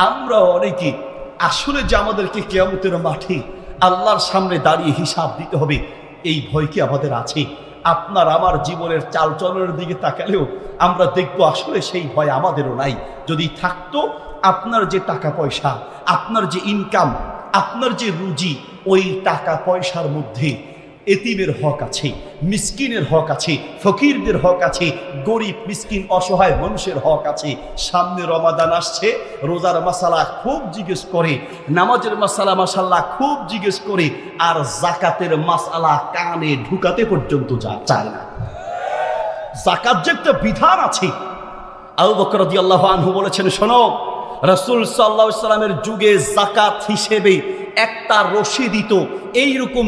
আমরা অনেকে আসলে যে আমাদেরকে কিয়ামতের মাঠে আল্লাহর সামনে দাঁড়িয়ে হিসাব দিতে হবে, এই ভয় কি আমাদের আছে? আপনার আমার জীবনের চালচলনের দিকে তাকালেও আমরা দেখব আসলে সেই ভয় আমাদেরও নাই। যদি থাকতো, আপনার যে টাকা পয়সা, আপনার যে ইনকাম, আপনার যে রুজি, ওই টাকা পয়সার মধ্যে এতিমের হক আছে, মিসকিনের হক আছে, ফকিরদের হক আছে, গরিব মিসকিন অসহায় মানুষের হক আছে। সামনে রমাদান আসছে, রোজার মাসালা খুব জিজ্ঞেস করে, নামাজের মাসালা মাশাআল্লাহ খুব জিজ্ঞেস করে, আর যাকাতের মাসালা কানে ঢুকাতে পর্যন্ত চায় না। যাকাত যে একটা বিধান আছে, আবু বকর রাদিয়াল্লাহু আনহু বলেছেন, শোনো, রাসূল সাল্লাল্লাহু আলাইহি ওয়াসাল্লামের যুগে যাকাত হিসেবে একটা রশি দিত। এইরকম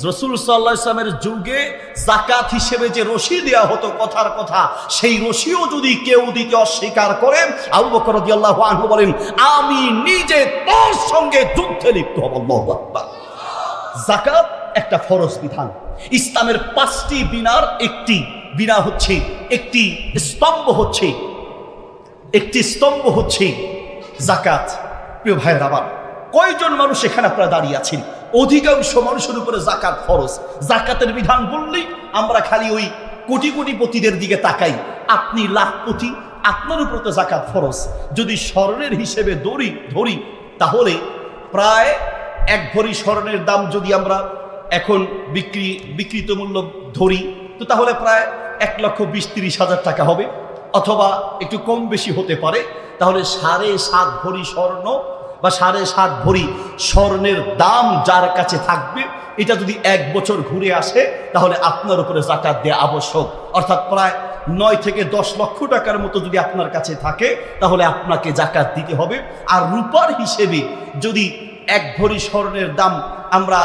রাসূল সাল্লাল্লাহু আলাইহি ওয়াসাল্লামের যুগে যাকাত হিসেবে যে রশি দেওয়া হতো, কথার কথা, সেই রশিও যদি কেউ দিতে অস্বীকার করেন, আবু বকর রাদিয়াল্লাহু আনহু বলেন, আমি নিজে তোর সঙ্গে যুদ্ধে লিপ্ত হব। আল্লাহু আকবার। যাকাত একটা ফরজ বিধান। ইসলামের 5টি বিনার একটি বিনা হচ্ছে, একটি স্তম্ভ হচ্ছে যাকাত। প্রিয় ভাইয়ের আমার, কয়জন মানুষ এখানে আপনারা দাঁড়িয়ে আছেন? অধিকাংশ মানুষের উপরে যাকাত ফরজ। যাকাতের বিধান বললেই আমরা খালি ওই কোটি কোটিপতিদের দিকে তাকাই। আপনি লাখপতি, আপনার উপরে তো যাকাত ফরজ। যদি স্বর্ণের হিসেবে ধরি তাহলে প্রায় 1 ভরি স্বর্ণের দাম যদি আমরা এখন বিক্রিত মূল্য ধরি, তো তাহলে প্রায় 1,20,30,000 টাকা হবে, অথবা একটু কম বেশি হতে পারে। তাহলে 7.5 ভরি স্বর্ণ বা 7.5 ভরি স্বর্ণের দাম যার কাছে থাকবে, এটা যদি 1 বছর ঘুরে আসে, তাহলে আপনার উপরে যাকাত দেওয়া আবশ্যক। অর্থাৎ প্রায় 9 থেকে 10 লক্ষ টাকার মতো যদি আপনার কাছে থাকে, তাহলে আপনাকে যাকাত দিতে হবে। আর রূপার হিসেবে যদি 1 ভরি স্বর্ণের দাম আমরা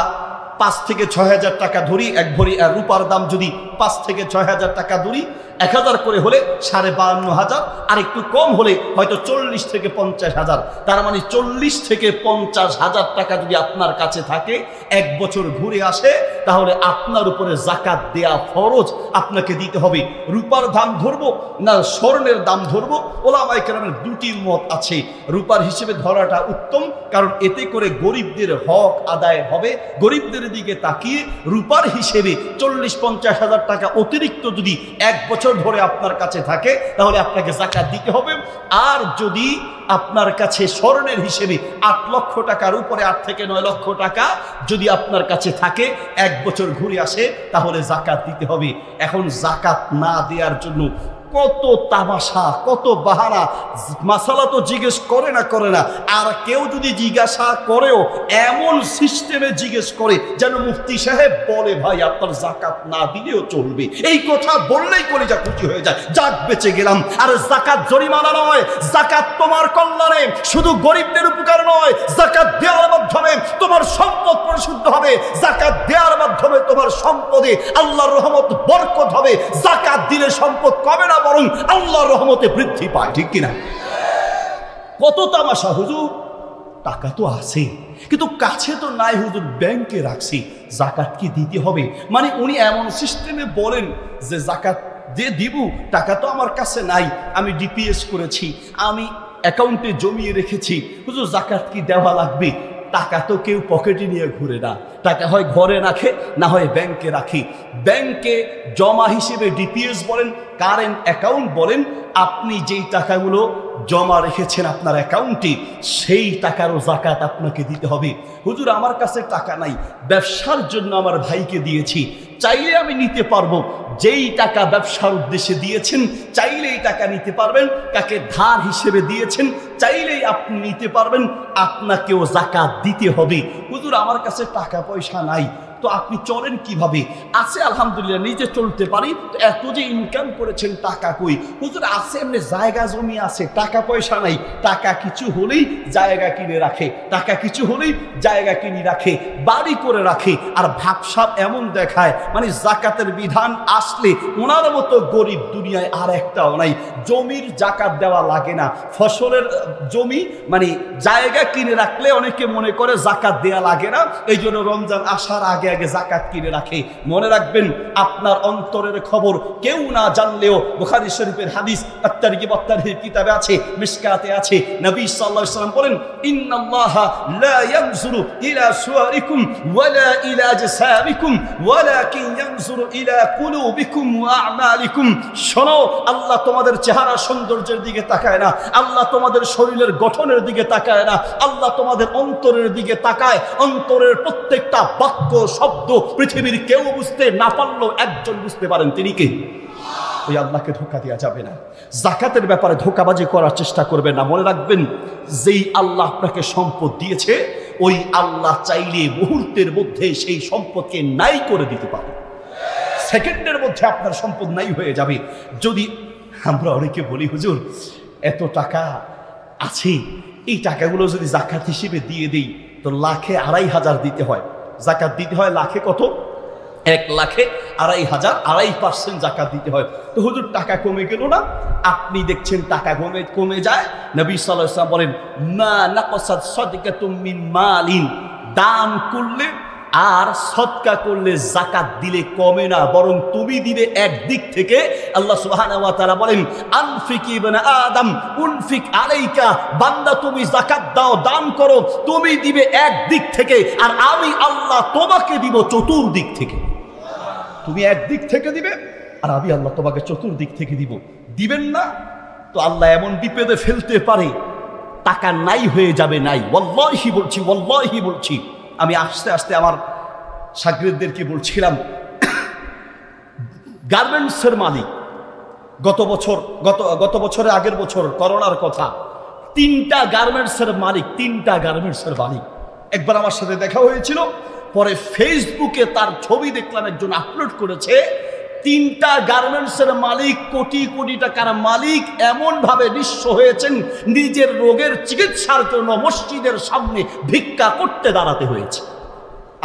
5 থেকে 6,000 টাকা ধরি, 1 ভরি রূপার দাম যদি 5 থেকে 6,000 টাকা ধরি, 1,000 করে হলে 52,500, আর একটু কম হলে হয়তো 40 থেকে 50,000। তার মানে 40 থেকে 50,000 টাকা যদি আপনার কাছে থাকে, 1 বছর ঘুরে আসে, তাহলে আপনার উপরে যাকাত দেয়া ফরজ, আপনাকে দিতে হবে। রূপার দাম ধরবো না স্বর্ণের দাম ধরবো, ওলামায়ে কেরামের 2টি মত আছে। রূপার হিসেবে ধরাটা উত্তম, কারণ এতে করে গরিবদের হক আদায় হবে। গরিবদের দিকে তাকিয়ে রূপার হিসেবে 40-50,000 টাকা অতিরিক্ত যদি 1 বছর ধরে আপনার কাছে থাকে, তাহলে আপনাকে যাকাত দিতে হবে। আর যদি আপনার কাছে স্বর্ণের হিসেবে 8 লক্ষ টাকার উপরে, 8 থেকে 9 লক্ষ টাকা যদি আপনার কাছে থাকে, 1 বছর ঘুরে আসে, তাহলে যাকাত দিতে হবে। এখন যাকাত না দেওয়ার জন্য কত তামাশা, কত বাহানা। মাসালা তো জিজ্ঞেস করে না, আর কেউ যদি জিজ্ঞাসা করেও এমন সিস্টেমে জিজ্ঞেস করে যেন মুফতি সাহেব বলে, ভাই আপনার যাকাত না দিলেও চলবে। এই কথা বললেই কলিজা খুশি হয়ে যায়, যাক বেঁচে গেলাম। আর যাকাত জরিমানা নয়, যাকাত তোমার কল্যাণে, শুধু গরিবদের উপকার নয়। যাকাত দেওয়ার মাধ্যমে তোমার সম্পদ পরিশুদ্ধ হবে, যাকাত দেওয়ার মাধ্যমে তোমার সম্পদে আল্লাহর রহমত বরকত হবে। যাকাত দিলে সম্পদ কমে না, বরং আল্লাহর রহমতে বৃদ্ধি পায়, ঠিক কিনা? কত তামাশা, হুজুর টাকা তো আছে কিন্তু কাছে তো নাই, হুজুর ব্যাংকে রাখছি, যাকাত কি দিতে হবে? মানে উনি এমন সিস্টেমে বলেন যে যাকাত দিয়ে দিব, টাকা তো আমার কাছে নাই, আমি ডিপিএস করেছি, আমি অ্যাকাউন্টে জমিয়ে রেখেছি, হুজুর যাকাত কি দেওয়া লাগবে? টাকা তো কেউ পকেটে নিয়ে ঘুরে না, টাকা হয় ঘরে রাখে, না হয় ব্যাংকে রাখি। ব্যাংকে জমা হিসেবে ডিপিএস বলেন, কারেন্ট অ্যাকাউন্ট বলেন, আপনি যেই টাকাগুলো জমা রেখেছেন আপনার অ্যাকাউন্টে, সেই টাকারও যাকাত আপনাকে দিতে হবে। হুজুর আমার কাছে টাকা নাই, ব্যবসার জন্য আমার ভাইকে দিয়েছি, চাইলে আমি নিতে পারবো। যেই টাকা ব্যবসার উদ্দেশ্যে দিয়েছেন, চাইলেই টাকা নিতে পারবেন। কাকে ধার হিসেবে দিয়েছেন, চাইলেই আপনি নিতে পারবেন, আপনাকেও যাকাত দিতে হবে। হুজুর আমার কাছে টাকা পয়সা নাই, তো আপনি চলেন কিভাবে? আছে আলহামদুলিল্লাহ, নিজে চলতে পারি। তো এত যে ইনকাম করেছেন, টাকা কই? হুজুর আছে, এমনি জায়গা জমি আছে, টাকা পয়সা নাই। টাকা কিছু হলেই জায়গা কিনে রাখে, টাকা কিছু হলেই জায়গা কিনে রাখে, বাড়ি করে রাখে। আর ভাবসাব এমন দেখায়, মানে যাকাতের বিধান আসলে ওনার মতো গরিব দুনিয়ায় আর একটাও নাই। জমির যাকাত দেওয়া লাগে না, ফসলের জমি মানে জায়গা কিনে রাখলে অনেকে মনে করে যাকাত দেওয়া লাগে না। এই জন্য রমজান আসার আগে আগে জাকাত কিনে রাখে। মনে রাখবেন, আপনার অন্তরের খবর কেউ না জানলেও বুখারী শরীফের হাদিস আত-তারগিব ওয়াত-তারহিব কিতাবে আছে, মিশকাতে আছে, নবী সাল্লাল্লাহু আলাইহি ওয়াসাল্লাম বলেন, ইন্নাল্লাহা লা ইয়ানজুরু ইলা সুওয়ারিকুম ওয়ালা ইলা জাসামিকুম ওয়ালাকিন ইয়ানজুরু ইলা কুলুবিকুম ওয়া আমালিকুম। শোনো, আল্লাহ তোমাদের চেহারা সৌন্দর্যের দিকে তাকায় না, আল্লাহ তোমাদের শরীরের গঠনের দিকে তাকায় না, আল্লাহ তোমাদের অন্তরের দিকে তাকায়। অন্তরের প্রত্যেকটা বাক্য শব্দ পৃথিবীর কেউ বুঝতে না পারলেও একজন বুঝতে পারেন, তিনি কে? ওই আল্লাহকে ধোঁকা দেওয়া যাবে না। যাকাতের ব্যাপারে ধোঁকাবাজি করার চেষ্টা করবেন না। মনে রাখবেন, যেই আল্লাহ আপনাকে সম্পদ দিয়েছে, ওই আল্লাহ চাইলে মুহূর্তের মধ্যে সেই সম্পদকে নাই করে দিতে পারে। সেকেন্ডের মধ্যে আপনার সম্পদ নাই হয়ে যাবে। যদি আমরা অনেকে বলি, হুজুর এত টাকা আছে, এই টাকাগুলো যদি জাকাত হিসেবে দিয়ে দিই তো লাখে 2,500 দিতে হয়। জাকাত দিতে হয় লাখে কত? 1 লাখে 2,500, 2.5% জাকাত দিতে হয়। তো হুজুর টাকা কমে গেল না? আপনি দেখছেন টাকা কমে যায়। নবী সাল্লাল্লাহু আলাইহি ওয়াসাল্লাম বলেন, মা নাকাসাত সাদকাতুম মিন মালিন, দান করলে আর সদকা করলে জাকাত দিলে কমে না, বরং তুমি দিবে একদিক থেকে। আল্লাহ সুবহানাহু ওয়া তাআলা বলেন, আনফিক ইবনে আদম উনফিক আলাইকা, বান্দা তুমি জাকাত দাও, দান করো, তুমি দিবে একদিক থেকে আর আমি আল্লাহ তোমাকে দিব চতুর্দিক থেকে। তুমি একদিক থেকে দিবে আর আমি আল্লাহ তোমাকে চতুর্দিক থেকে দিব। দিবেন না তো আল্লাহ এমন বিপদে ফেলতে পারে, টাকা নাই হয়ে যাবে। নাই, ওয়াল্লাহি বলছি, ওয়াল্লাহি বলছি। আমি আস্তে আস্তে আমার শাগিরদেরকে বলছিলাম, গার্মেন্টসের মালিক গত বছরের আগের বছর করোনার কথা, 3টা গার্মেন্টসের মালিক, 3টা গার্মেন্টসের মালিক একবার আমার সাথে দেখা হয়েছিল। পরে ফেসবুকে তার ছবি দেখলাম, একজন আপলোড করেছে, 3টা গার্মেন্টসের মালিক, কোটি কোটি টাকার মালিক, এমন ভাবে নিঃস্ব হয়েছেন, নিজের রোগের চিকিৎসার জন্য মসজিদের সামনে ভিক্ষা করতে দাঁড়াতে হয়েছে।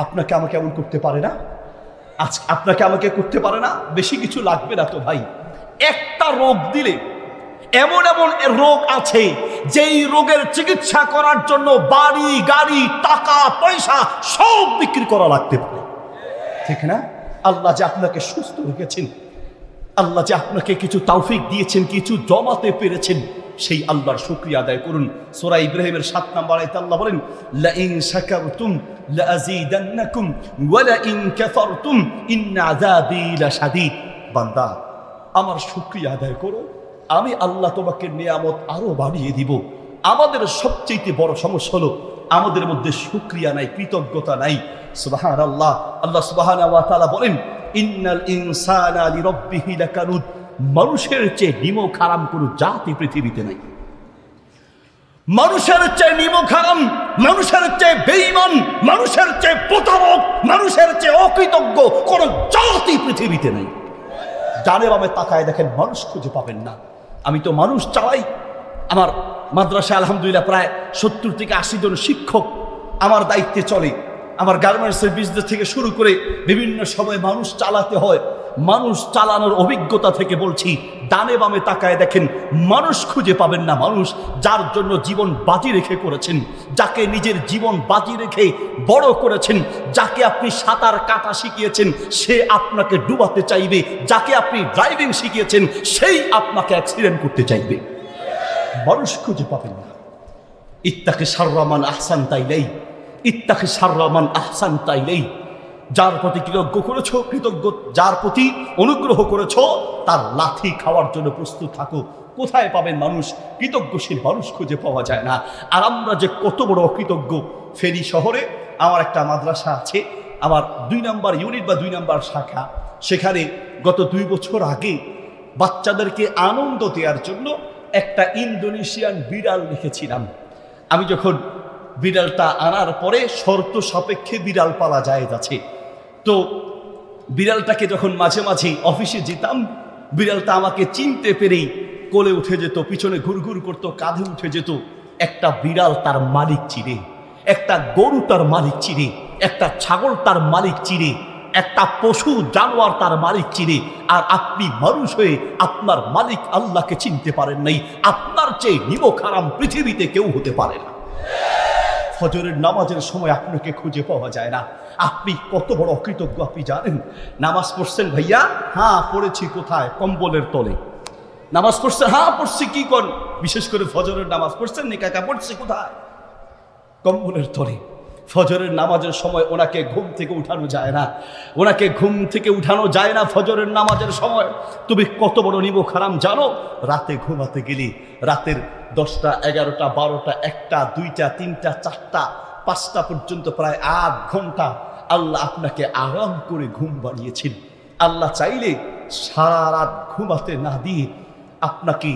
আপনাকে আমাকে এমন করতে পারে না? আজ আপনাকে আমাকে করতে পারে না? বেশি কিছু লাগবে না তো ভাই। একটা রোগ দিলে, এমন এমন রোগ আছে যেই রোগের চিকিৎসা করার জন্য বাড়ি গাড়ি টাকা পয়সা সব বিক্রি করা লাগতে পারে, ঠিক না? আল্লাহ যে আপনাকে সুস্থ রেখেছেন, আল্লাহ যে আপনাকে কিছু তৌফিক দিয়েছেন, কিছু জমাতে পেরেছেন, সেই আল্লাহর শুকরিয়া আদায় করুন। সূরা ইব্রাহিমের 7 নম্বর আয়াতে আল্লাহ বলেন, লা ইন শাকারতুম লা আযীদান্নাকুম ওয়া লা ইন কাফারতুম ইন্না আযাবি লাশাদীদ। বান্দা, আমার শুকরিয়া আদায় করো, আমি আল্লাহ তোমাকে নিয়ামত আরো বাড়িয়ে দিব। আমাদের সবচেয়ে বড় সমস্যা হলো আমাদের মধ্যে শুকরিয়া নাই, কৃতজ্ঞতা নাই। সুবহানাল্লাহ, আল্লাহ সুবহানাহু ওয়া তাআলা বলেন, ইন্নাল ইনসানা লিরাব্বিহি লাকানুদ, মানুষের চেয়ে নিমক হারাম কোনো জাতি পৃথিবীতে নাই। মানুষের চেয়ে নিমক হারাম, মানুষের চেয়ে বেঈমান, মানুষের চেয়ে প্রতারক, মানুষের চেয়ে অকৃতজ্ঞ কোন জাতি পৃথিবীতে নাই। ডানে বামে তাকায় দেখেন, মানুষ খুঁজে পাবেন না। আমি তো মানুষ চালাই। আমার মাদ্রাসা আলহামদুলিল্লাহ প্রায় 70 থেকে 80 জন শিক্ষক আমার দায়িত্বে চলে। আমার গার্মেন্টসের বিজনেস থেকে শুরু করে বিভিন্ন সময় মানুষ চালাতে হয়। মানুষ চালানোর অভিজ্ঞতা থেকে বলছি, ডানে বামে তাকায় দেখেন, মানুষ খুঁজে পাবেন না। মানুষ যার জন্য জীবন বাজি রেখে করেছেন, যাকে নিজের জীবন বাজি রেখে বড় করেছেন, যাকে আপনি সাঁতার কাটা শিখিয়েছেন, সে আপনাকে ডুবাতে চাইবে। যাকে আপনি ড্রাইভিং শিখিয়েছেন, সেই আপনাকে অ্যাক্সিডেন্ট করতে চাইবে। মানুষ খুঁজে পাবেন না। ইত্তাকি শাররা মান আহসানতা ইলাইহি, ইত্তাকি শাররা মান আহসানতা ইলাইহি। যার প্রতি কৃতজ্ঞ করেছো, কৃতজ্ঞ যার প্রতি অনুগ্রহ করেছো, তার লাথি খাওয়ার জন্য প্রস্তুত থাকো। কোথায় পাবেন মানুষ? কৃতজ্ঞশীল মানুষ খুঁজে পাওয়া যায় না। আর আমরা যে কত বড় অকৃতজ্ঞ। ফেনী শহরে আমার একটা মাদ্রাসা আছে, আমার 2 নম্বর ইউনিট বা 2 নম্বর শাখা। সেখানে গত 2 বছর আগে বাচ্চাদেরকে আনন্দ দেওয়ার জন্য একটা ইন্দোনেশিয়ান বিড়াল রেখেছিলাম। আমি যখন বিড়ালটা আনার পরে শর্ত সাপেক্ষে বিড়াল পালা যায় আছে, তো বিড়ালটাকে যখন মাঝে মাঝে অফিসে যেতাম, বিড়ালটা আমাকে চিনতে পেরেই কোলে উঠে যেত, পিছনে ঘুরঘুর করতো, কাঁধে উঠে যেত। একটা বিড়াল তার মালিক চিনে, একটা গরু তার মালিক চিনে, একটা ছাগল তার মালিক চিনে, একটা পশু জানোয়ার তার মালিক চিনে। আর আপনি মানুষ হয়ে আপনার মালিক আল্লাহকে চিনতে পারেন নাই। আপনার চেয়ে নিমক হারাম পৃথিবীতে কেউ হতে পারে না। ফজরের নামাজের সময় আপনাকে খুঁজে পাওয়া যায় না। আপনি কত বড় অকৃতজ্ঞ আপনি জানেন? নামাজ পড়ছেন ভাইয়া? হ্যাঁ পড়েছি। কোথায়? কম্বলের তলে। নামাজ পড়ছেন? হ্যাঁ পড়ছি। কি করেন? বিশেষ করে ফজরের নামাজ পড়ছেন নি কাকা? পড়ছি। কোথায়? কম্বলের তলে। ফজরের নামাজের সময় ওনাকে ঘুম থেকে উঠানো যায় না, ওনাকে ঘুম থেকে উঠানো যায় না ফজরের নামাজের সময়। তুমি কত বড় নিমক হারাম জানো? রাতে ঘুমাতে গেলি রাতের 10টা 11টা 12টা 1টা 2টা 3টা 4টা 5টা পর্যন্ত প্রায় 8 ঘন্টা আল্লাহ আপনাকে আরাম করে ঘুম বাড়িয়েছেন। আল্লাহ চাইলে সারা রাত ঘুমাতে না দিয়ে আপনাকে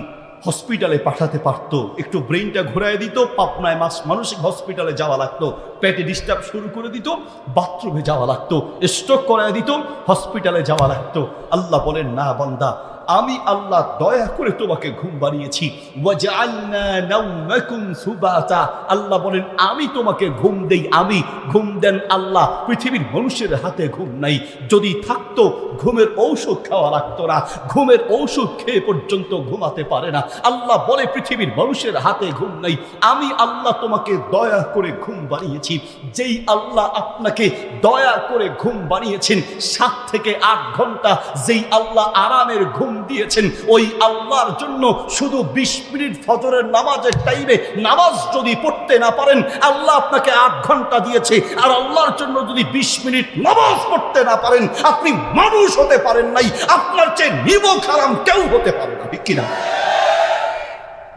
হসপিটালে পাঠাতে পারত। একটু ব্রেনটা ঘুরাই দিত, পাবনায় মানসিক হসপিটালে যাওয়া লাগতো, পেটে ডিস্টার্ব শুরু করে দিত, বাথরুমে যাওয়া লাগতো, স্ট্রোক করায় দিত, হসপিটালে যাওয়া লাগতো। আল্লাহ বলেন, না বান্দা, আমি আল্লাহ দয়া করে তোমাকে ঘুম বাড়িয়েছি। ওয়াজআলনা নাওমাকুম সুবাতা, আল্লাহ বলেন আমি তোমাকে ঘুম দেই। আমি ঘুম দেন আল্লাহ। পৃথিবীর মানুষের হাতে ঘুম নাই। যদি থাকতো ঘুমের ঔষধ খাওয়া লাগতো না। ঘুমের ঔষধ খেয়ে পর্যন্ত ঘুমাতে পারে না। আল্লাহ বলে পৃথিবীর মানুষের হাতে ঘুম নাই। আমি আল্লাহ তোমাকে দয়া করে ঘুম বাড়িয়েছি। যেই আল্লাহ আপনাকে দয়া করে ঘুম বাড়িয়েছেন 7 থেকে 8 ঘন্টা, যেই আল্লাহ আরামের ঘুম দিয়েছেন, ওই আল্লাহর জন্য শুধু 20 মিনিট ফজরের নামাজের টাইমে নামাজ যদি পড়তে না পারেন, আল্লাহ আপনাকে 8 ঘন্টা দিয়েছে, আর আল্লাহর জন্য যদি 20 মিনিট নামাজ পড়তে না পারেন, আপনি মানুষ হতে পারেন নাই। আপনার চেয়ে নিমক হারাম কেউ হতে পারে না, ঠিক কিনা?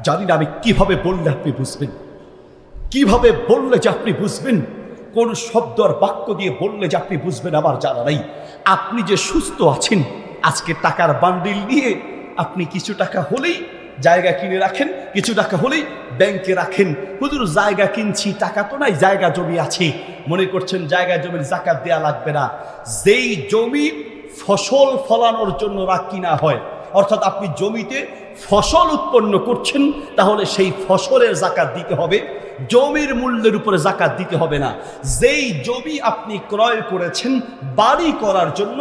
জানি না আমি কিভাবে বললে আপনি বুঝবেন, কিভাবে বললে যে আপনি বুঝবেন, কোন শব্দ আর বাক্য দিয়ে বললে যে আপনি বুঝবেন আমার জানা নাই। আপনি যে সুস্থ আছেন, আজকে টাকার বান্ডিল নিয়ে আপনি কিছু টাকা হলেই জায়গা কিনে রাখেন, কিছু টাকা হলেই ব্যাংকে রাখেন। হুজুর জায়গা কিনছি, টাকা তো নাই, জায়গা জমি আছে। মনে করছেন জায়গা জমির যাকাত দেয়া লাগবে না। যেই জমি ফসল ফলানোর জন্য কিনা হয়, অর্থাৎ আপনি জমিতে ফসল উৎপন্ন করছেন, তাহলে সেই ফসলের যাকাত দিতে হবে, জমির মূল্যের উপরে যাকাত দিতে হবে না। যেই জমি আপনি ক্রয় করেছেন বাড়ি করার জন্য,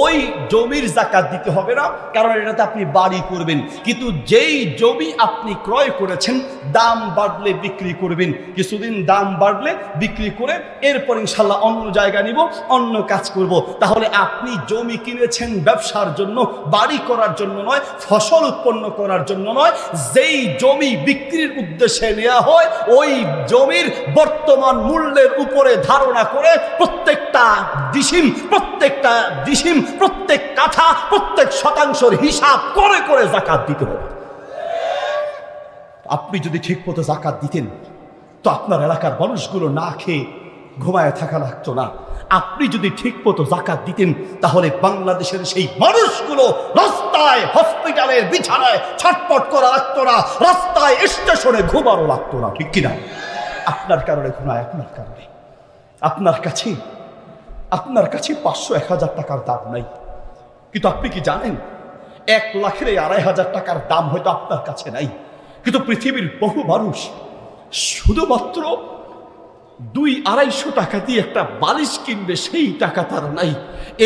ওই জমির যাকাত দিতে হবে না, কারণ এটাতে আপনি বাড়ি করবেন। কিন্তু যেই জমি আপনি ক্রয় করেছেন, দাম বাড়লে বিক্রি করবেন, কিছুদিন দাম বাড়লে বিক্রি করে এরপর ইনশাল্লাহ অন্য জায়গা নিব, অন্য কাজ করব। তাহলে আপনি জমি কিনেছেন ব্যবসার জন্য, বাড়ি করার জন্য নয়, ফসল উৎপন্ন করার জন্য নয়। যেই জমি বিক্রির উদ্দেশ্যে নেওয়া হয়, ওই জমির বর্তমান মূল্যের উপরে ধারণা করে প্রত্যেকটা ডিসিম, প্রত্যেক কাঠা, প্রত্যেক শতাংশের হিসাব করে করে যাকাত দিতে হবে। আপনি যদি ঠিক মতো যাকাত দিতেন, তো আপনার এলাকার মানুষগুলো না খেয়ে ঘুমায় থাকা লাগতো না। আপনি যদি ঠিক মতো যাকাত দিতেন, তাহলে বাংলাদেশের সেই মানুষগুলো রাস্তায়, হসপিটালের বিছানায় ছটপট করা লাগতো না, রাস্তায় স্টেশনে ঘুমানো লাগতো না, ঠিক কিনা? আপনার কারণে ঘুমায়, আপনার কারণে। আপনার কাছে 500-1000 টাকার দাম নাই, কিন্তু আপনি কি জানেন 1 লাখের 2,500 টাকার দাম হয়তো আপনার কাছে নাই, কিন্তু পৃথিবীর বহু মানুষ শুধুমাত্র 200-250 টাকা দিয়ে একটা বালিশ কিনবে, সেই টাকা তার নাই।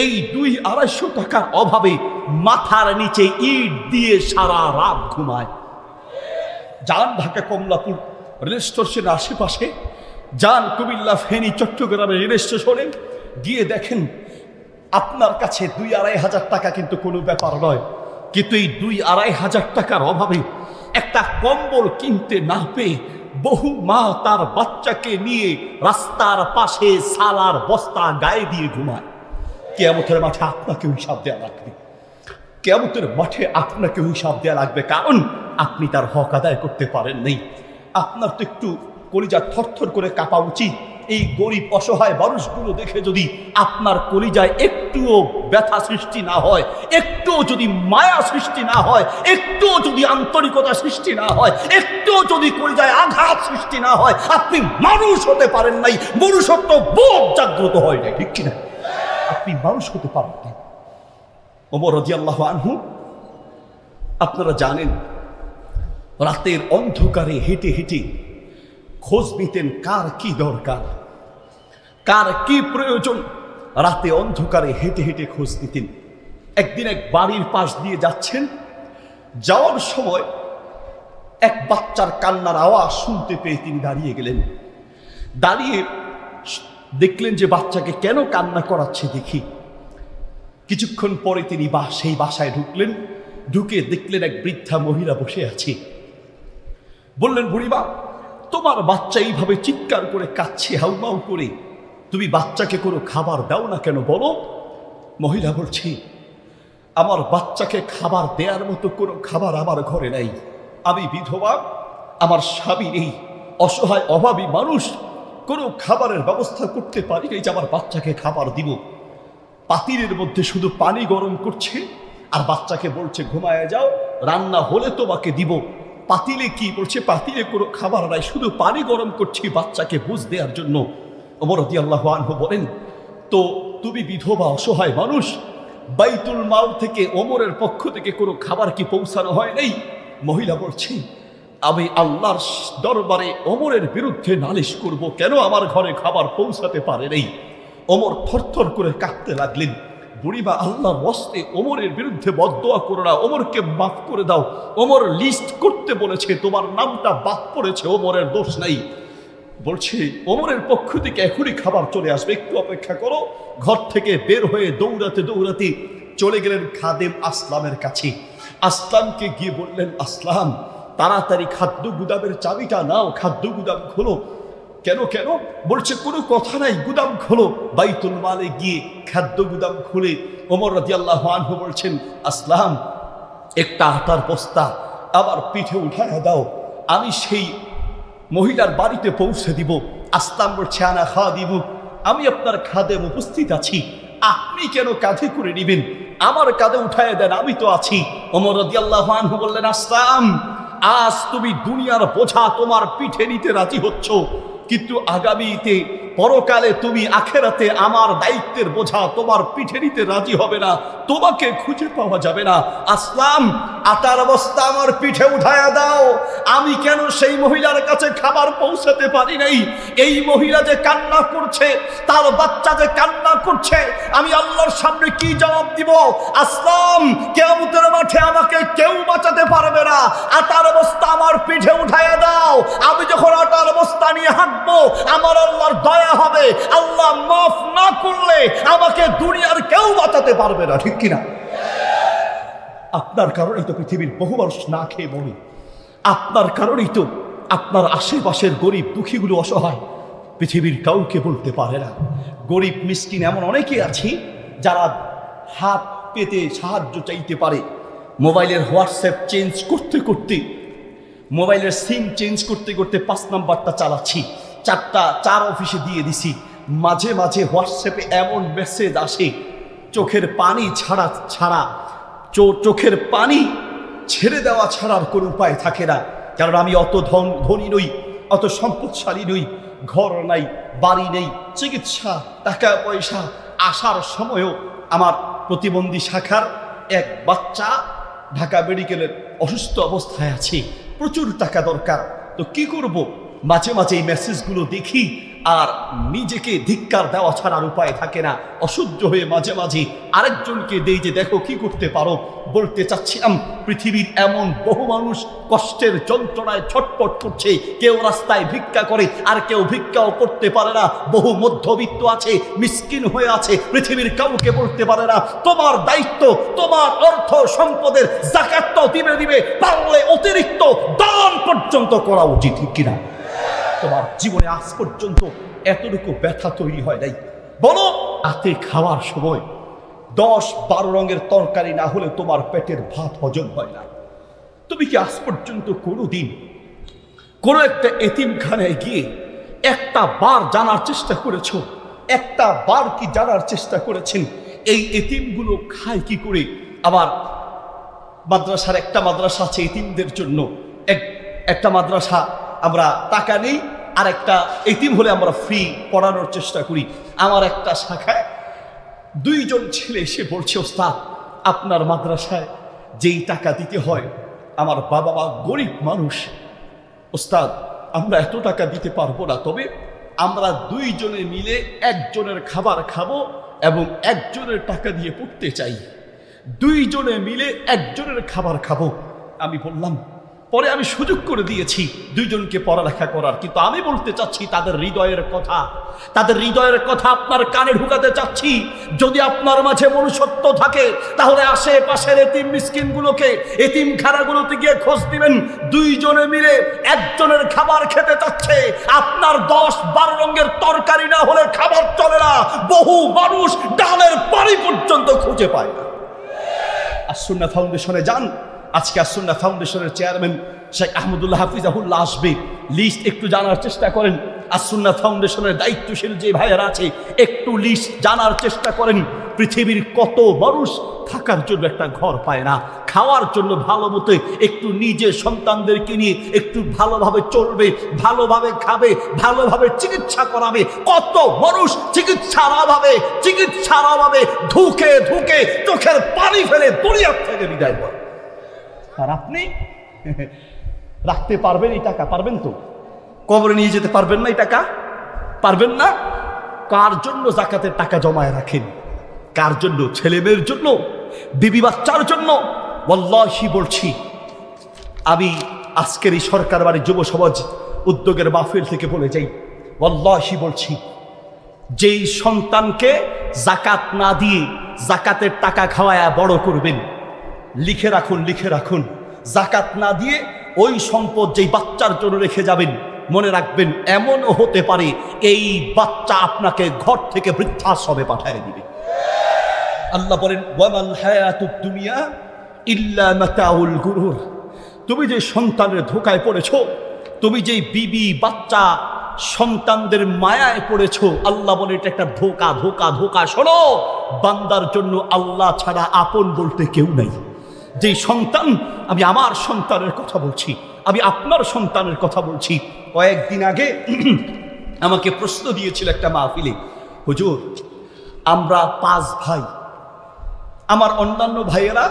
এই 200-250 টাকার অভাবে মাথার নিচে ইট দিয়ে সারা রাত ঘুমায়। যান ঢাকা কমলাপুর রেল স্টেশনের আশেপাশে, যান কুমিল্লা ফেনী চট্টগ্রামের রেল স্টেশনে, গিয়ে দেখেন আপনার কাছে 2-2,500 টাকা কিন্তু কোনো ব্যাপার নয়, কিন্তু এই 2-2,500 টাকার অভাবে একটা কম্বল কিনতে না পেয়ে বহু মা তার বাচ্চাকে নিয়ে রাস্তার পাশে সালার বস্তা গায়ে দিয়ে ঘুমায়। কিয়ামতের মাঠে আপনাকে হিসাব দেওয়া লাগবে, কিয়ামতের মাঠে আপনাকে হিসাব দেওয়া লাগবে, কারণ আপনি তার হক আদায় করতে পারেন নাই। আপনার তো একটু কলিজা থরথর করে কাঁপা উচিত। এই গরিব অসহায় মানুষগুলো দেখে যদি আপনার কলিজায় একটুও ব্যথা সৃষ্টি না হয়, একটুও যদি মায়া সৃষ্টি না হয়, একটুও যদি আন্তরিকতা সৃষ্টি না হয়, একটুও যদি কলিজায় আঘাত সৃষ্টি না হয়, আপনি মানুষ হতে পারেন নাই, মনুষ্যত্ব বোধ জাগ্রত হয় নাই, ঠিক কিনা? আপনি মানুষ হতে পারেন নাই। ওমর রাদিয়াল্লাহু আনহু, আপনারা জানেন, রাতের অন্ধকারে হেঁটে হেঁটে খোঁজ নিতেন কার কি দরকার, কার কি প্রয়োজন। রাতে অন্ধকারে হেঁটে হেঁটে খোঁজ নিতেন। একদিন এক বাড়ির পাশ দিয়ে যাচ্ছেন, যাওয়ার সময় এক বাচ্চার কান্নার আওয়াজ শুনতে পেয়ে তিনি দাঁড়িয়ে গেলেন। দাঁড়িয়ে দেখলেন যে বাচ্চাকে কেন কান্না করাচ্ছে দেখি। কিছুক্ষণ পরে তিনি সেই বাসায় ঢুকলেন, ঢুকে দেখলেন এক বৃদ্ধা মহিলা বসে আছে। বললেন, বুড়িমা, তোমার বাচ্চা এইভাবে চিৎকার করে কাঁদছে হাউমাউ করে, তুমি বাচ্চাকে কোনো খাবার দাও না কেন বলো? মহিলা বলছে, আমার বাচ্চাকে খাবার দেওয়ার মতো কোনো খাবার আমার ঘরে নাই। আমি বিধবা, আমার স্বামী নেই, অসহায় অভাবী মানুষ, কোনো খাবারের ব্যবস্থা করতে পারি নাই যে আমার বাচ্চাকে খাবার দিব। পাতিলের মধ্যে শুধু পানি গরম করছে আর বাচ্চাকে বলছে ঘুমায় যাও, রান্না হলে তোমাকে দিব। পাতিলে কি বলছে? পাতিলে কোনো খাবার নাই, শুধু পানি গরম করছি বাচ্চাকে বুঝ দেওয়ার জন্য। ওমর রাদিয়াল্লাহু আনহু বলেন, তো তুমি বিধবা অসহায় মানুষ, বাইতুল মাল থেকে ওমরের পক্ষ থেকে কোনো খাবার কি পৌঁছানো হয় নাই? মহিলা বলছে, আমি আল্লাহর দরবারে ওমরের বিরুদ্ধে নালিশ করব, কেন আমার ঘরে খাবার পৌঁছাতে পারে নাই। ওমর থরথর করে কাঁদতে লাগলেন। বুড়িমা, আল্লাহর ওয়াস্তে ওমরের বিরুদ্ধে বদদোয়া করো না, ওমরকে মাফ করে দাও। ওমর লিস্ট করতে বলেছে, তোমার নামটা বাদ পড়েছে, ওমরের দোষ নাই। বলছে, ওমরের পক্ষ থেকে এখনই খাবার চলে আসবে, একটু অপেক্ষা করো। ঘর থেকে বের হয়ে দৌড়াতে দৌড়াতে চলে গেলেন খাদেম আসলামের কাছে। আসলামকে গিয়ে বললেন, আসলাম, তাড়াতাড়ি খাদ্য গুদামের চাবিটা নাও, খাদ্য গুদাম খোলো। কেন কেন? বলছে, কোনো কথা নাই, গুদাম খোলো। বাইতুল মালে গিয়ে খাদ্য গুদাম খুলে ওমর রাদিয়াল্লাহু আনহু বলছেন, আসলাম, একটা আটার বস্তা আমার পিঠে উঠায়া দাও, আমি সেই মহিলার বাড়িতে পৌঁছে দিব। আসলাম বলছে, আনা খাদিমুক, আমি আপনার খাদেম, উপস্থিত আছি, আপনি কেন কাঁধে করে নিবেন? আমার কাঁধে উঠায় দেন, আমি তো আছি। ওমর রাদিয়াল্লাহু আনহু বললেন, আসলাম, আজ তুমি দুনিয়ার বোঝা তোমার পিঠে নিতে রাজি হচ্ছ, কিন্তু আগামীতে পরকালে তুমি আখেরাতে আমার দায়িত্বের বোঝা তোমার পিঠে নিতে রাজি হবে না, তোমাকে খুঁজে পাওয়া যাবে না। আসলাম, আটার অবস্থা আমার পিঠে উঠায়া দাও। আমি কেন সেই মহিলার কাছে খাবার পৌঁছাতে পারি নাই? এই মহিলা যে কান্না করছে, তার বাচ্চা যে কান্না করছে, আমি আল্লাহর সামনে কি জবাব দিব? আসলাম, কিয়ামতের মাঠে আমাকে কেউ বাঁচাতে পারবে না, আটার অবস্থা আমার পিঠে উঠায়া দাও। আমি যখন আটার অবস্থা নিয়ে হাঁটবো, আমার আল্লাহর দয়া হবে, আল্লাহ মাফ না করলে আমাকে দুনিয়ার কেউ বাঁচাতে পারবে না, ঠিক কিনা? আপনার কারণেই তো পৃথিবীর বহু মানুষ না খেয়ে মরে, আপনার কারণেই তো আপনার আশেপাশের গরিব দুঃখীগুলো অসহায়, পৃথিবীর কাউকে বলতে পারে না। গরিব মিসকিন এমন অনেকে আছে যারা হাত পেতে সাহায্য চাইতে পারে। মোবাইলের হোয়াটসঅ্যাপ চেঞ্জ করতে করতে, মোবাইলের সিম চেঞ্জ করতে করতে 5 নাম্বারটা চালাচ্ছি, 4 অফিসে দিয়ে দিছি। মাঝে মাঝে হোয়াটসঅ্যাপে এমন মেসেজ আসে, চোখের পানি ছাড়া চোখের পানি ছেড়ে দেওয়া ছাড়ার কোনো উপায় থাকে না। কারণ আমি অত ধনী নই, অত সম্পদশালী নই, ঘর নাই, বাড়ি নেই, চিকিৎসা টাকা পয়সা আসার সময়ও আমার প্রতিবন্ধী শাখার এক বাচ্চা ঢাকা মেডিকেলের অসুস্থ অবস্থায় আছে, প্রচুর টাকা দরকার। তো কি করব? মাঝে মাঝে এই মেসেজগুলো দেখি আর নিজেকে ধিক্কার দেওয়া ছাড়ার উপায় থাকে না। অসহ্য হয়ে মাঝে মাঝে আরেকজনকে দেই যে দেখো কি করতে পারো। বলতে চাচ্ছিলাম, পৃথিবীর এমন বহু মানুষ কষ্টের যন্ত্রণায় ছটপট করছে, কেউ রাস্তায় ভিক্ষা করে আর কেউ ভিক্ষাও করতে পারে না। বহু মধ্যবিত্ত আছে, মিসকিন হয়ে আছে, পৃথিবীর কাউকে বলতে পারে না। তোমার দায়িত্ব, তোমার অর্থ সম্পদের যাকাতটাও দিবে, পারলে অতিরিক্ত দান পর্যন্ত করা উচিত, ঠিক কিনা? তোমার জীবনে আজ পর্যন্ত এতটুকু ব্যথা তৈরি হয় নাই? বলো, রাতে খাওয়ার সময় 10-12 রঙের তরকারি না হলে তোমার পেটের ভাত হজম হয় না। তুমি কি আজ পর্যন্ত কোনোদিন কোনো একটা এতিমখানায় গিয়ে একটা বার জানার চেষ্টা করেছো? একটা বার কি জানার চেষ্টা করেছেন এই এতিমগুলো খায় কি করে? আবার মাদ্রাসার একটা মাদ্রাসা আছে এতিমদের জন্য, একটা মাদ্রাসা আমরা টাকা নেই, আর একটা এতিম হলে আমরা ফ্রি পড়ানোর চেষ্টা করি। আমার একটা শাখায় 2 জন ছেলে এসে বলছে, ওস্তাদ, আপনার মাদ্রাসায় যেই টাকা দিতে হয়, আমার বাবা মা গরিব মানুষ, ওস্তাদ আমরা এত টাকা দিতে পারবো না, তবে আমরা 2 জনে মিলে একজনের খাবার খাবো এবং একজনের টাকা দিয়ে পড়তে চাই। 2 জনে মিলে একজনের খাবার খাবো। আমি বললাম, পরে আমি সুযোগ করে দিয়েছি দুইজনকে পড়ালেখা করার, কিন্তু আমি বলতে চাচ্ছি তাদের হৃদয়ের কথা, তাদের হৃদয়ের কথা আপনার কানে ঢুকাতে চাচ্ছি। যদি আপনার মাঝে মনুষ্যত্ব থাকে তাহলে আশেপাশের এতিম মিসকিনগুলোকে, এতিমখানাগুলোতে গিয়ে খোঁজ দিবেন। দুইজনে মিলে একজনের খাবার খেতে চাচ্ছে, আপনার 10-12 রঙের তরকারি না হলে খাবার চলে না। বহু মানুষ ডালের পানি পর্যন্ত খুঁজে পায় না। আস-সুন্নাহ ফাউন্ডেশনে যান, আজকে আস-সুন্নাহ ফাউন্ডেশনের চেয়ারম্যান শেখ আহমদুল্লাহ হাফিজাহুল্লাহ আসবে, লিস্ট একটু জানার চেষ্টা করেন। আস-সুন্নাহ ফাউন্ডেশনের দায়িত্বশীল যে ভাইয়েরা আছে একটু লিস্ট জানার চেষ্টা করেন। পৃথিবীর কত মানুষ থাকার জন্য একটা ঘর পায় না, খাওয়ার জন্য ভালো মতো একটু নিজের সন্তানদেরকে নিয়ে একটু ভালোভাবে চলবে, ভালোভাবে খাবে, ভালোভাবে চিকিৎসা করাবে। কত মানুষ চিকিৎসার অভাবে ধুকে ধুকে চোখের পানি ফেলে দুনিয়া থেকে বিদায় করে। আর আপনি রাখতে পারবেন এই টাকা? পারবেন তো? কবরে নিয়ে যেতে পারবেন না এই টাকা? পারবেন না। কার জন্য যাকাতের টাকা জমায় রাখেন? কার জন্য? ছেলে মেয়ের জন্য, বিবি বাচ্চার জন্য? ওয়াল্লাহি বলছি, আমি আজকের এই সরকার বাড়ির যুব সমাজ উদ্যোগের মাহফিল থেকে বলে যাই, ওয়াল্লাহি বলছি, যেই সন্তানকে যাকাত না দিয়ে যাকাতের টাকা খাওয়ায়া বড় করবেন, লিখে রাখুন, যাকাত না দিয়ে ওই সম্পদ যেই বাচ্চার জন্য রেখে যাবেন, মনে রাখবেন এমনও হতে পারে এই বাচ্চা আপনাকে ঘর থেকে বৃদ্ধাশ্রমে পাঠিয়ে দিবে। আল্লাহ বলেন, ওয়ামাল হায়াতুদ দুনিয়া ইল্লা মাতাউল গুরুর। তুমি যে সন্তানের ধোকায় পড়েছো, তুমি যে বিবি বাচ্চা সন্তানদের মায়ায় পড়েছো, আল্লাহ বলে এটা একটা ধোকা। শোনো, বান্দার জন্য আল্লাহ ছাড়া আপন বলতে কেউ নাই। যেই সন্তান, আমি আমার সন্তানের কথা বলছি, আমি আপনার সন্তানের কথা বলছি। কয়েকদিন আগে আমাকে প্রশ্ন দিয়েছিল একটা মাহফিলে, হুজুর আমরা 5 ভাই, আমার অন্যান্য ভাইয়েরা,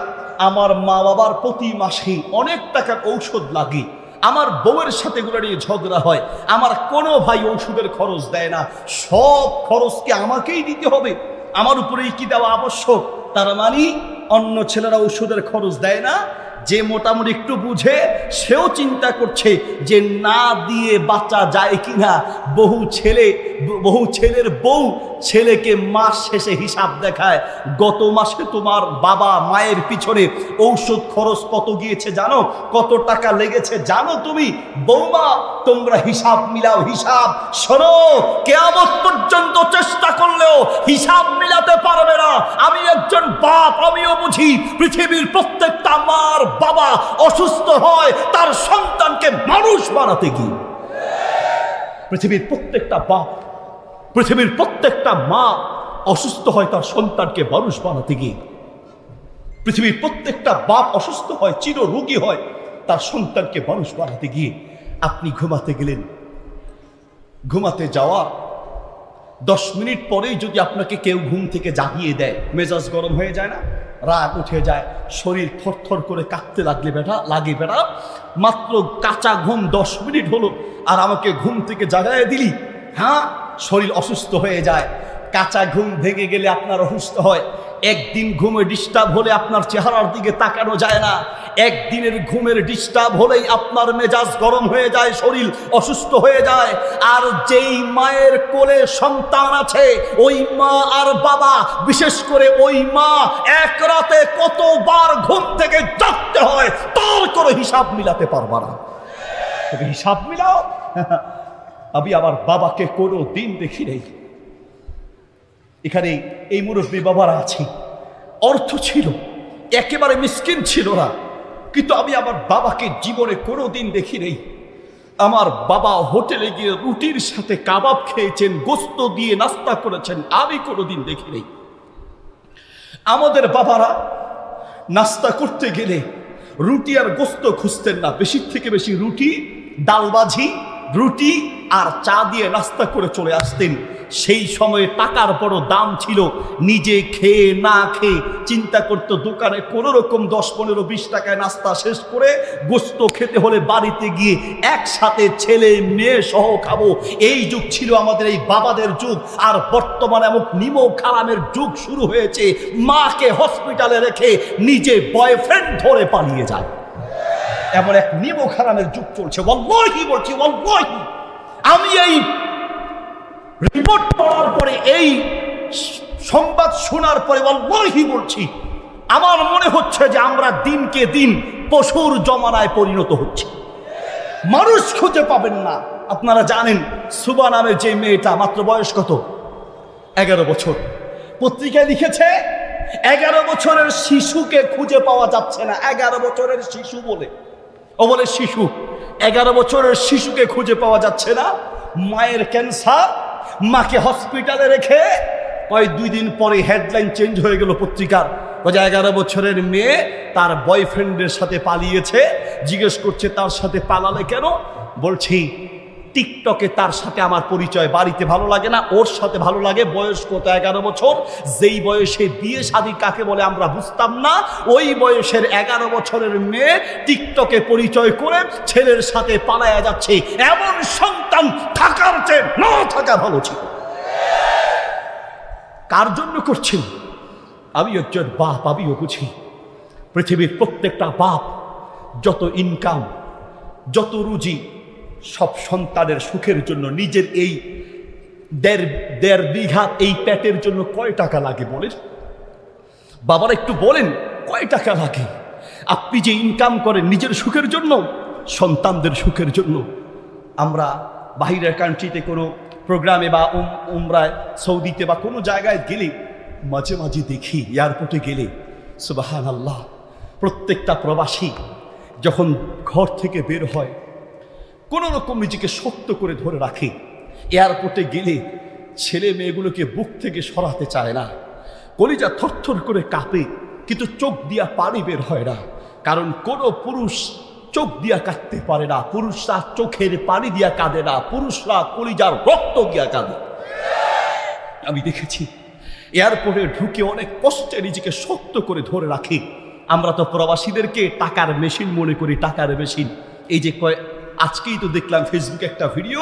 আমার মা বাবার প্রতি মাসে অনেক টাকার ঔষধ লাগে, আমার বউয়ের সাথে এগুলো নিয়ে ঝগড়া হয়, আমার কোনো ভাই ওষুধের খরচ দেয় না, সব খরচকে আমাকেই দিতে হবে, আমার উপরেই কি দেওয়া আবশ্যক? তার মানে অন্য ছেলেরা ওষুধের খরচ দেয় না, যে মোটামুটি একটু বুঝে সেও চিন্তা করছে যে না দিয়ে বাঁচা যায় কিনা। বহু ছেলের বউ ছেলেকে মাস শেষে হিসাব দেখায়, গত মাসে তোমার বাবা মায়ের পিছনে ঔষধ খরচ কত গিয়েছে জানো, কত টাকা লেগেছে জানো তুমি? বৌমা তোমরা হিসাব মিলাও, হিসাব। শোনো, কিয়ামত পর্যন্ত চেষ্টা করলেও হিসাব মিলাতে পারবে না। আমি একজন বাপ, আমিও বুঝি পৃথিবীর প্রত্যেকটা মার বাবা অসুস্থ হয় তার সন্তানকে মানুষ বানাতে গিয়ে। পৃথিবীর প্রত্যেকটা বাপ, পৃথিবীর প্রত্যেকটা মা অসুস্থ হয় তার সন্তানকে মানুষ বানাতে গিয়ে। পৃথিবীর প্রত্যেকটা বাপ অসুস্থ হয়, চিররোগী হয় তার সন্তানকে মানুষ বানাতে গিয়ে। আপনি ঘুমাতে গেলেন, ঘুমাতে যাওয়া 10 মিনিট পরেই যদি আপনাকে কেউ ঘুম থেকে জাগিয়ে দেয়, মেজাজ গরম হয়ে যায় না? রাগ উঠে যায়, শরীর থরথর করে কাঁপতে লাগে বেটা। মাত্র কাঁচা ঘুম 10 মিনিট হলো আর আমাকে ঘুম থেকে জাগায় দিলি। হ্যাঁ, শরীর অসুস্থ হয়ে যায়। কাঁচা ঘুম ভেঙে গেলে আপনার অসুস্থ হয়। একদিন ঘুমে ডিস্টার্ব হলে আপনার চেহারার দিকে তাকানো যায় না। একদিনের ঘুমের ডিস্টার্ব হলেই আপনার মেজাজ গরম হয়ে যায়, শরীর অসুস্থ হয়ে যায়। আর যেই মায়ের কোলে সন্তান আছে, ওই মা আর বাবা, বিশেষ করে ওই মা এক রাতে কতবার ঘুম থেকে জাগতে হয় তার করে হিসাব মিলাতে পারবা না। তবে হিসাব মিলাও। আমি আমার বাবাকে কোনো দিন দেখি নেই। এখানে এই মুরব্বী বাবারা আছে, অর্থ ছিল, একেবারে মিসকিন ছিল না, কিন্তু আমি আমার বাবাকে জীবনে কোনো দিন দেখি নেই। আমার বাবা হোটেলে গিয়ে রুটির সাথে কাবাব খেয়েছেন, গোস্ত দিয়ে নাস্তা করেছেন, আমি কোনো দিন দেখি নেই। আমাদের বাবারা নাস্তা করতে গেলে রুটি আর গোস্ত খুঁজতেন না, বেশি থেকে বেশি রুটি, ডাল ভাজি, রুটি আর চা দিয়ে নাস্তা করে চলে আসতেন। সেই সময়ে টাকার বড় দাম ছিল। নিজে খেয়ে না খেয়ে চিন্তা করতো দোকানে কোনো রকম 10-15-20 টাকায় নাস্তা শেষ করে গোস্ত খেতে হলে বাড়িতে গিয়ে একসাথে ছেলে মেয়ে সহ খাবো। এই যুগ ছিল আমাদের এই বাবাদের যুগ। আর বর্তমানে এমন নিমক হারামের যুগ শুরু হয়েছে, মাকে হসপিটালে রেখে নিজে বয়ফ্রেন্ড ধরে পালিয়ে যায়। এমন এক নিমক হারামের যুগ চলছে। ওয়াল্লাহি বলছি, ওয়াল্লাহি আমি এই রিপোর্ট পড়ার পরে, এই সংবাদ শোনার পরে ওয়াল্লাহি বলছি, আমার মনে হচ্ছে যে আমরা দিনকে দিন পশুর জমানায় পরিণত হচ্ছে। মানুষ খুঁজে পাবেন না। আপনারা জানেন সুবা নামের যে মেয়েটা, মাত্র বয়স কত? 11 বছর। পত্রিকায় লিখেছে 11 বছরের শিশুকে খুঁজে পাওয়া যাচ্ছে না। 11 বছরের শিশু বলে, ও বলে শিশু, 11 বছরের শিশুকে খুঁজে পাওয়া যাচ্ছে না। মায়ের ক্যান্সার, মাকে হসপিটালে রেখে 2 দিন পরে হেডলাইন চেঞ্জ হয়ে গেল পত্রিকার। 11 বছরের মেয়ে তার বয়ফ্রেন্ডের সাথে পালিয়েছে। জিজ্ঞেস করছে তার সাথে পালালে কেন? বলছি টিকটকে তার সাথে আমার পরিচয়, বাড়িতে ভালো লাগে না, ওর সাথে ভালো লাগে। বয়স কত? 11 বছর। যেই বয়সে বিয়ে শাদী কাকে বলে আমরা বুঝতাম না, ওই বয়সের 11 বছরের মেয়ে টিকটকে পরিচয় করে ছেলের সাথে পালায়া যাচ্ছে। এমন সন্তান থাকার চেয়ে না থাকা ভালো ছিল। কার জন্য করছেন? আমি একজন বাপ, আমিও বুঝি। পৃথিবীর প্রত্যেকটা বাপ যত ইনকাম, যত রুজি, সব সন্তানের সুখের জন্য। নিজের এই দেড় বিঘা এই পেটের জন্য কয় টাকা লাগে বলেন? বাবারা একটু বলেন, কয় টাকা লাগে? আপনি যে ইনকাম করেন নিজের সুখের জন্য, সন্তানদের সুখের জন্য। আমরা বাহিরের কান্ট্রিতে কোনো প্রোগ্রামে বা উমরায়, সৌদিতে বা কোনো জায়গায় গেলে মাঝে মাঝে দেখি, এয়ারপোর্টে গেলে সুবহানাল্লাহ, প্রত্যেকটা প্রবাসী যখন ঘর থেকে বের হয় কোনো রকম নিজেকে শক্ত করে ধরে রাখে। এয়ারপোর্টে গেলে ছেলে মেয়েগুলোকে বুক থেকে সরাতে চায় না, কলিজা থরথর করে কাঁপে, কিন্তু চোখ দিয়া পানি বের হয় না। কারণ কোনো পুরুষ চোখ দিয়া কাঁদতে পারে না, পুরুষরা চোখের পানি দিয়া কাঁদে না, পুরুষরা কলিজার রক্ত দিয়া কাঁদে। আমি দেখেছি এয়ারপোর্টে ঢুকে অনেক কষ্টে নিজেকে শক্ত করে ধরে রাখে। আমরা তো প্রবাসীদেরকে টাকার মেশিন মনে করি, টাকার মেশিন। এই যে আজকেই তো দেখলাম ফেসবুকে একটা ভিডিও,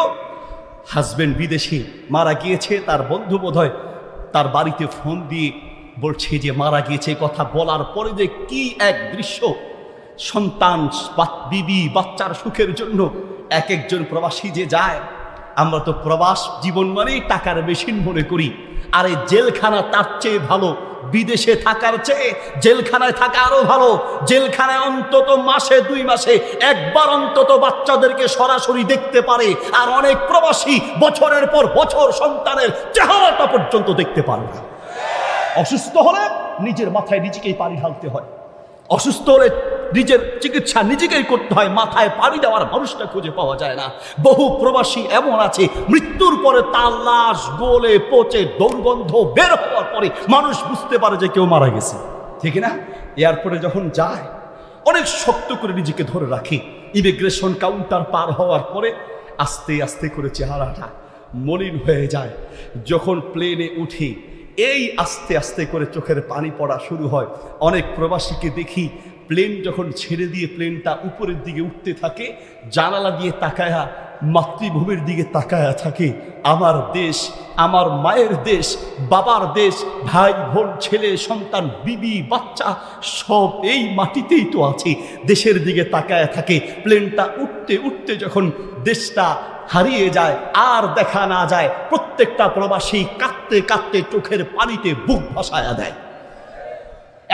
হাজবেন্ড বিদেশে মারা গিয়েছে, তার বন্ধু বোধহয় তার বাড়িতে ফোন দিয়ে বলছে যে মারা গিয়েছে। কথা বলার পরে যে কি এক দৃশ্য, সন্তান, বিবি, বাচ্চার সুখের জন্য এক একজন প্রবাসী যে যায়। আমরা তো প্রবাস জীবন মানেই টাকার মেশিন মনে করি। আরে জেলখানা তার চেয়ে ভালো, বিদেশে থাকার চেয়ে জেলখানায় থাকা আরো ভালো। জেলখানায় অন্তত মাসে 2 মাসে একবার অন্তত বাচ্চাদেরকে সরাসরি দেখতে পারে, আর অনেক প্রবাসী বছরের পর বছর সন্তানের চেহারাটা পর্যন্ত দেখতে পারে না। অসুস্থ হলে নিজের মাথায় নিজেকেই পানি ঢালতে হয়, অসুস্থ হলে নিজের চিকিৎসা নিজেকেই করতে হয়, মাথায় পানি দেওয়ার মানুষটা খুঁজে পাওয়া যায় না। বহু প্রবাসী এমন আছে, মৃত্যুর পরে তার লাশ গলে পচে দুর্গন্ধ বের হওয়ার পরে মানুষ বুঝতে পারে যে কেউ মারা গেছে, ঠিক না? এয়ারপোর্টে যখন যায় অনেক শক্ত করে নিজেকে ধরে রাখে। ইমিগ্রেশন কাউন্টার পার হওয়ার পরে আস্তে আস্তে করে চেহারাটা মলিন হয়ে যায়। যখন প্লেনে উঠে এই আস্তে আস্তে করে চোখের পানি পড়া শুরু হয়। অনেক প্রবাসীকে দেখি প্লেন যখন ছেড়ে দিয়ে প্লেনটা উপরের দিকে উঠতে থাকে, জানালা দিয়ে তাকায়া মাতৃভূমির দিকে তাকায়া থাকে। আমার দেশ, আমার মায়ের দেশ, বাবার দেশ, ভাই বোন, ছেলে সন্তান, বিবি বাচ্চা সব এই মাটিতেই তো আছে। দেশের দিকে তাকায়া থাকে। প্লেনটা উঠতে উঠতে যখন দেশটা হারিয়ে যায়, আর দেখা না যায়, প্রত্যেকটা প্রবাসী কাঁদতে কাঁদতে চোখের পানিতে বুক ভাসায়া দেয়।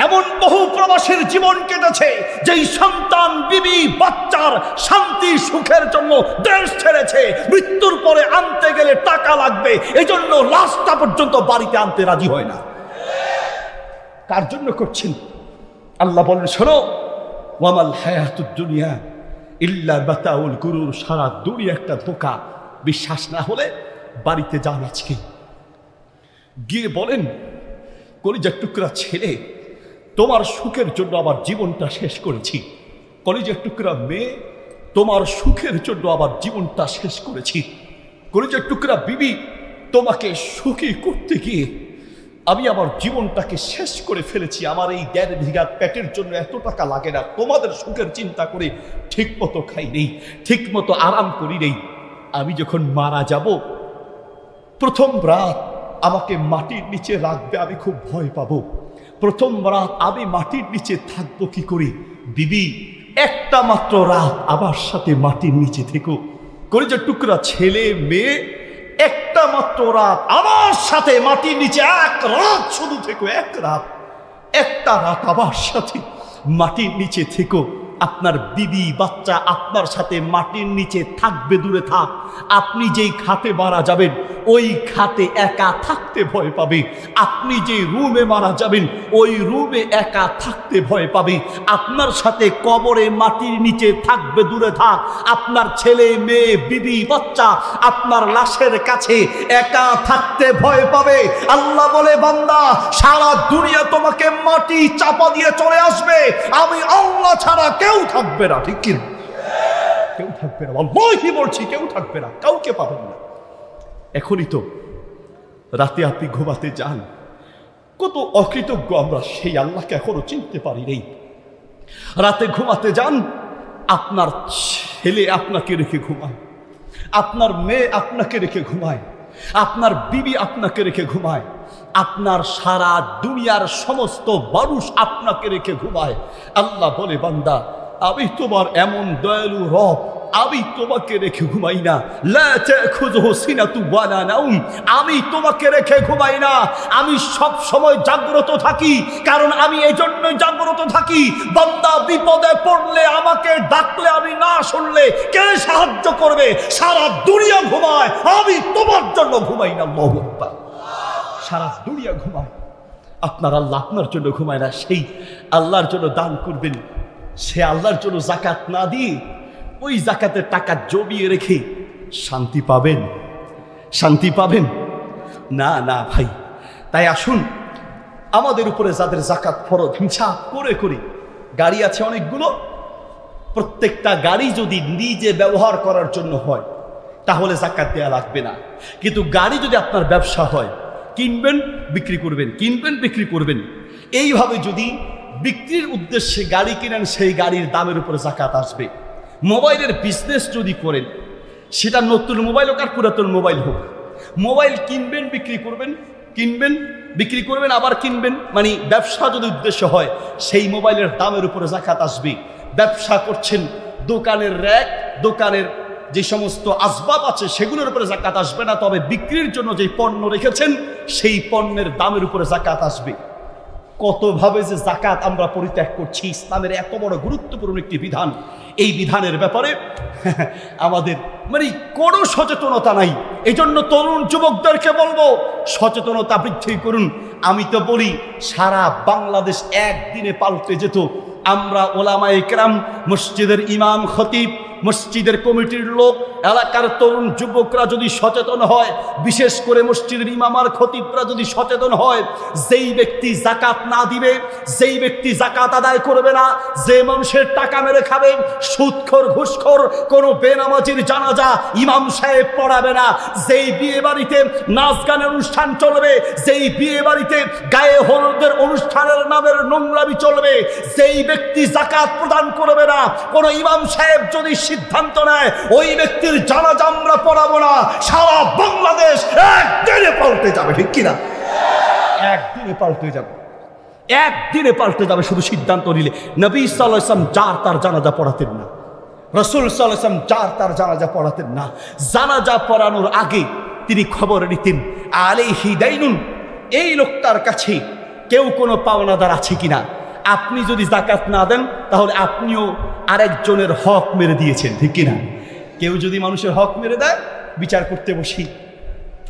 এমন বহু প্রবাসীর জীবন কেটেছে যেই সন্তান, বিবি, বাচ্চার শান্তি সুখের জন্য দেশ ছেড়েছে। মৃত্যুর পরে আনতে গেলে টাকা লাগবে, এজন্য লাশটা পর্যন্ত বাড়িতে আনতে রাজি হয় না। কার জন্য করছেন? আল্লাহ বলেন, শোনো, ওয়ামাল হায়াতুদ দুনিয়া ইল্লা মাতাউল গুরুর। সারা দুনিয়া একটা ধোঁকা। বিশ্বাস না হলে বাড়িতে যান, আজকে গিয়ে বলেন, কলিজার টুকরা ছেলে, তোমার সুখের জন্য আমার জীবনটা শেষ করেছি। কলিজার টুকরা মেয়ে, তোমার সুখের জন্য আমার জীবনটা শেষ করেছি। কলিজার টুকরা বিবি, তোমাকে সুখী করতে গিয়ে আমি আমার জীবনটাকে শেষ করে ফেলেছি। আমার এই 1.5 বিঘা পেটের জন্য এত টাকা লাগে না। তোমাদের সুখের চিন্তা করে ঠিক মতো খাই নেই, ঠিক মতো আরাম করি নেই। আমি যখন মারা যাব, প্রথম রাত আমাকে মাটির নিচে রাখবে, আমি খুব ভয় পাবো। প্রথম রাত আমি মাটির নিচে থাকবো কি করে? বিবি, একটা মাত্র রাত আমার সাথে মাটির নিচে থেকো। কলিজার টুকরা ছেলে মেয়ে, একটা মাত্র রাত আমার সাথে মাটির নিচে, এক রাত শুধু থেকো, এক রাত, একটা রাত আমার সাথে মাটির নিচে থেকো। আপনার বিবি বাচ্চা আপনার সাথে মাটির নিচে থাকবে, দূরে থাক। আপনি যেই খাটে মারা যাবেন ওই খাটে একা থাকতে ভয় পাবে। আপনি যে রুমে মারা যাবেন ওই রুমে একা থাকতে ভয় পাবে। আপনার সাথে কবরে মাটির নিচে থাকবে, দূরে থাক। আপনার ছেলে মেয়ে বিবি বাচ্চা আপনার লাশের কাছে একা থাকতে ভয় পাবে। আল্লাহ বলে, বান্দা সারা দুনিয়া তোমাকে মাটি চাপা দিয়ে চলে আসবে, আমি আল্লাহ ছাড়া কেউ থাকবে না। ঠিক কিনা? কেউ থাকবে না, আল্লাহই বলছি, কেউ থাকবে না, কাউকে পাবেন না। এখনই তো রাতে আপনি ঘুমাতে যান, কত অকৃতজ্ঞ আমরা, সেই আল্লাহকে এখনো চিনতে পারি নেই। রাতে ঘুমাতে যান, আপনার ছেলে আপনাকে রেখে ঘুমায়, আপনার মেয়ে আপনাকে রেখে ঘুমায়, আপনার বিবি আপনাকে রেখে ঘুমায়, আপনার সারা দুনিয়ার সমস্ত মানুষ আপনাকে রেখে ঘুমায়। আল্লাহ বলে, বান্দা আমি তোমার এমন দয়ালু রব, আমি তোমাকে রেখে ঘুমাই না। লা তাখুযুহু সিনাতু ওয়ালা নাওম, আমি তোমাকে রেখে ঘুমাই না, আমি সব সময় জাগ্রত থাকি। কারণ আমি এই জন্যই জাগ্রত থাকি, বান্দা বিপদে পড়লে আমাকে ডাকলে আমি না শুনলে কে সাহায্য করবে? সারা দুনিয়া ঘুমায়, আমি তোমার জন্য ঘুমাই না। আল্লাহু আকবার। সারা দুনিয়া ঘুমায়, আপনার আল্লাহ আপনার জন্য ঘুমায় না। সেই আল্লাহর জন্য দান করবেন, সে আল্লাহর জন্য যাকাত না দিয়ে ওই যাকাতের টাকা জমিয়ে রেখে শান্তি পাবেন? শান্তি পাবেন না, না ভাই। তাই আসুন, আমাদের উপরে যাদের যাকাত ফরজ, হিসাব করে করে গাড়ি আছে অনেকগুলো, প্রত্যেকটা গাড়ি যদি নিজে ব্যবহার করার জন্য হয় তাহলে যাকাত দেওয়া লাগবে না। কিন্তু গাড়ি যদি আপনার ব্যবসা হয়, কিনবেন বিক্রি করবেন, কিনবেন বিক্রি করবেন, এইভাবে যদি বিক্রির উদ্দেশ্যে গাড়ি কিনেন সেই গাড়ির দামের উপরে যাকাত আসবে। মোবাইলের বিজনেস যদি করেন, সেটা নতুন মোবাইল হোক আর পুরাতন মোবাইল হোক, মোবাইল কিনবেন বিক্রি করবেন, কিনবেন বিক্রি করবেন আবার কিনবেন, মানে ব্যবসা যদি উদ্দেশ্য হয় সেই মোবাইলের দামের উপরে যাকাত আসবে। ব্যবসা করছেন, দোকানের র্যাক, দোকানের যে সমস্ত আসবাব আছে সেগুলোর উপরে যাকাত আসবে না, তবে বিক্রির জন্য যে পণ্য রেখেছেন সেই পণ্যের দামের উপরে যাকাত আসবে। কতভাবে যে যাকাত আমরা পরিত্যাগ করছি। ইসলামের এত বড় গুরুত্বপূর্ণ একটি বিধান, এই বিধানের ব্যাপারে আমাদের মানে কোনো সচেতনতা নাই। এই জন্য তরুণ যুবকদেরকে বলবো, সচেতনতা বৃদ্ধি করুন। আমি তো বলি সারা বাংলাদেশ একদিনে পাল্টে যেত। আমরা ওলামায়ে কেরাম, মসজিদের ইমাম খতিব, মসজিদের কমিটির লোক, এলাকার তরুণ যুবকরা যদি সচেতন হয়, বিশেষ করে মসজিদের ইমাম আর খতিবরা যদি সচেতন হয়, যেই ব্যক্তি যাকাত না দিবে, যেই ব্যক্তি যাকাত আদায় করবে না, যে মানুষের টাকা মেরে খাবে, সুদখোর ঘুষখোর, কোনো বেনামাজির জানাজা ইমাম সাহেব পড়াবে না, যেই বিয়ে বাড়িতে নাচ গানের অনুষ্ঠান চলবে, যেই বিয়ে বাড়িতে গায়ে হলুদের অনুষ্ঠানের নামের নোংরামি চলবে, যেই ব্যক্তি যাকাত প্রদান করবে না, কোনো ইমাম সাহেব যদি সিদ্ধান্ত নেয় ওই ব্যক্তির জানাজা আমরা পড়াবো না, সারা বাংলাদেশ একদিনে পাল্টে যাবে। ঠিক কিনা? একদিনে পাল্টে যাবে, একদিনে পাল্টে যাবে শুধু সিদ্ধান্ত নিলে। নবী সাল্লাল্লাহু আলাইহি ওয়াসাল্লাম যার তার জানাজা পড়াতেন না, রাসূল সাল্লাল্লাহু আলাইহি ওয়াসাল্লাম যার তার জানাজা পড়াতেন না। জানাজা পড়ানোর আগে তিনি খবর নিতেন আলাইহি দাইনুন, এই লোকটার কাছে কেউ কোনো পাওনাদার আছে কিনা। আপনি যদি যাকাত না দেন তাহলে আপনিও আরেকজনের হক মেরে দিয়েছেন। ঠিক কিনা? কেউ যদি মানুষের হক মেরে দেয়, বিচার করতে বসি,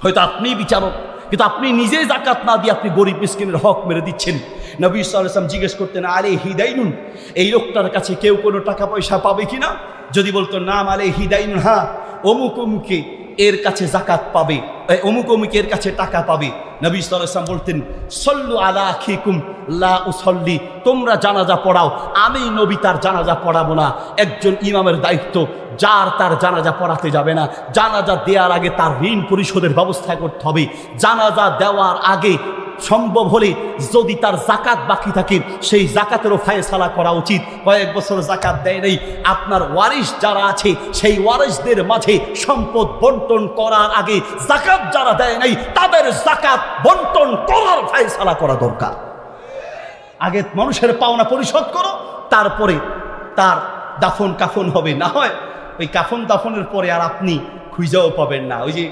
হয়তো আপনিই বিচারক, কিন্তু আপনি নিজেই যাকাত না দিয়ে আপনি গরিব মিসকিনের হক মেরে দিচ্ছেন। নবী সাল্লাল্লাহু আলাইহি ওয়াসাল্লাম জিজ্ঞেস করতেন আলাইহি দাইনুন, এই লোকটার কাছে কেউ কোনো টাকা পয়সা পাবে কিনা। যদি বলতো নাম আলাইহি দাইনুন, হ্যাঁ অমুক অমুকে এর কাছে যাকাত পাবে, অমুক অমুক এর কাছে টাকা পাবে, নবী সাল্লাল্লাহু আলাইহি ওয়াসাল্লাম বলতেন সল্লু আলা আখিকুম লা উসাল্লি, তোমরা জানাজা পড়াও, আমি নবী তার জানাজা পড়াবো না। একজন ইমামের দায়িত্ব যার তার জানাজা পড়াতে যাবে না। জানাজা দেওয়ার আগে তার ঋণ পরিশোধের ব্যবস্থা করতে হবে। জানাজা দেওয়ার আগে সম্ভব হলে যদি তার যাকাত বাকি থাকে সেই যাকাতেরও ফায়সালা করা উচিত। কয়েক বছর যাকাত দেয় নাই, আপনার ওয়ারিশ যারা আছে সেই ওয়ারিশদের মাঝে সম্পদ বন্টন করার আগে যাকাত যারা দেয় নাই তাদের যাকাত বন্টন করার ফায়সালা করা দরকার। আগে মানুষের পাওনা পরিশোধ করো, তারপরে তার দাফন কাফন হবে, না হয় ওই কাফন দাফনের পরে আর আপনি খুঁজেও পাবেন না। ওই যে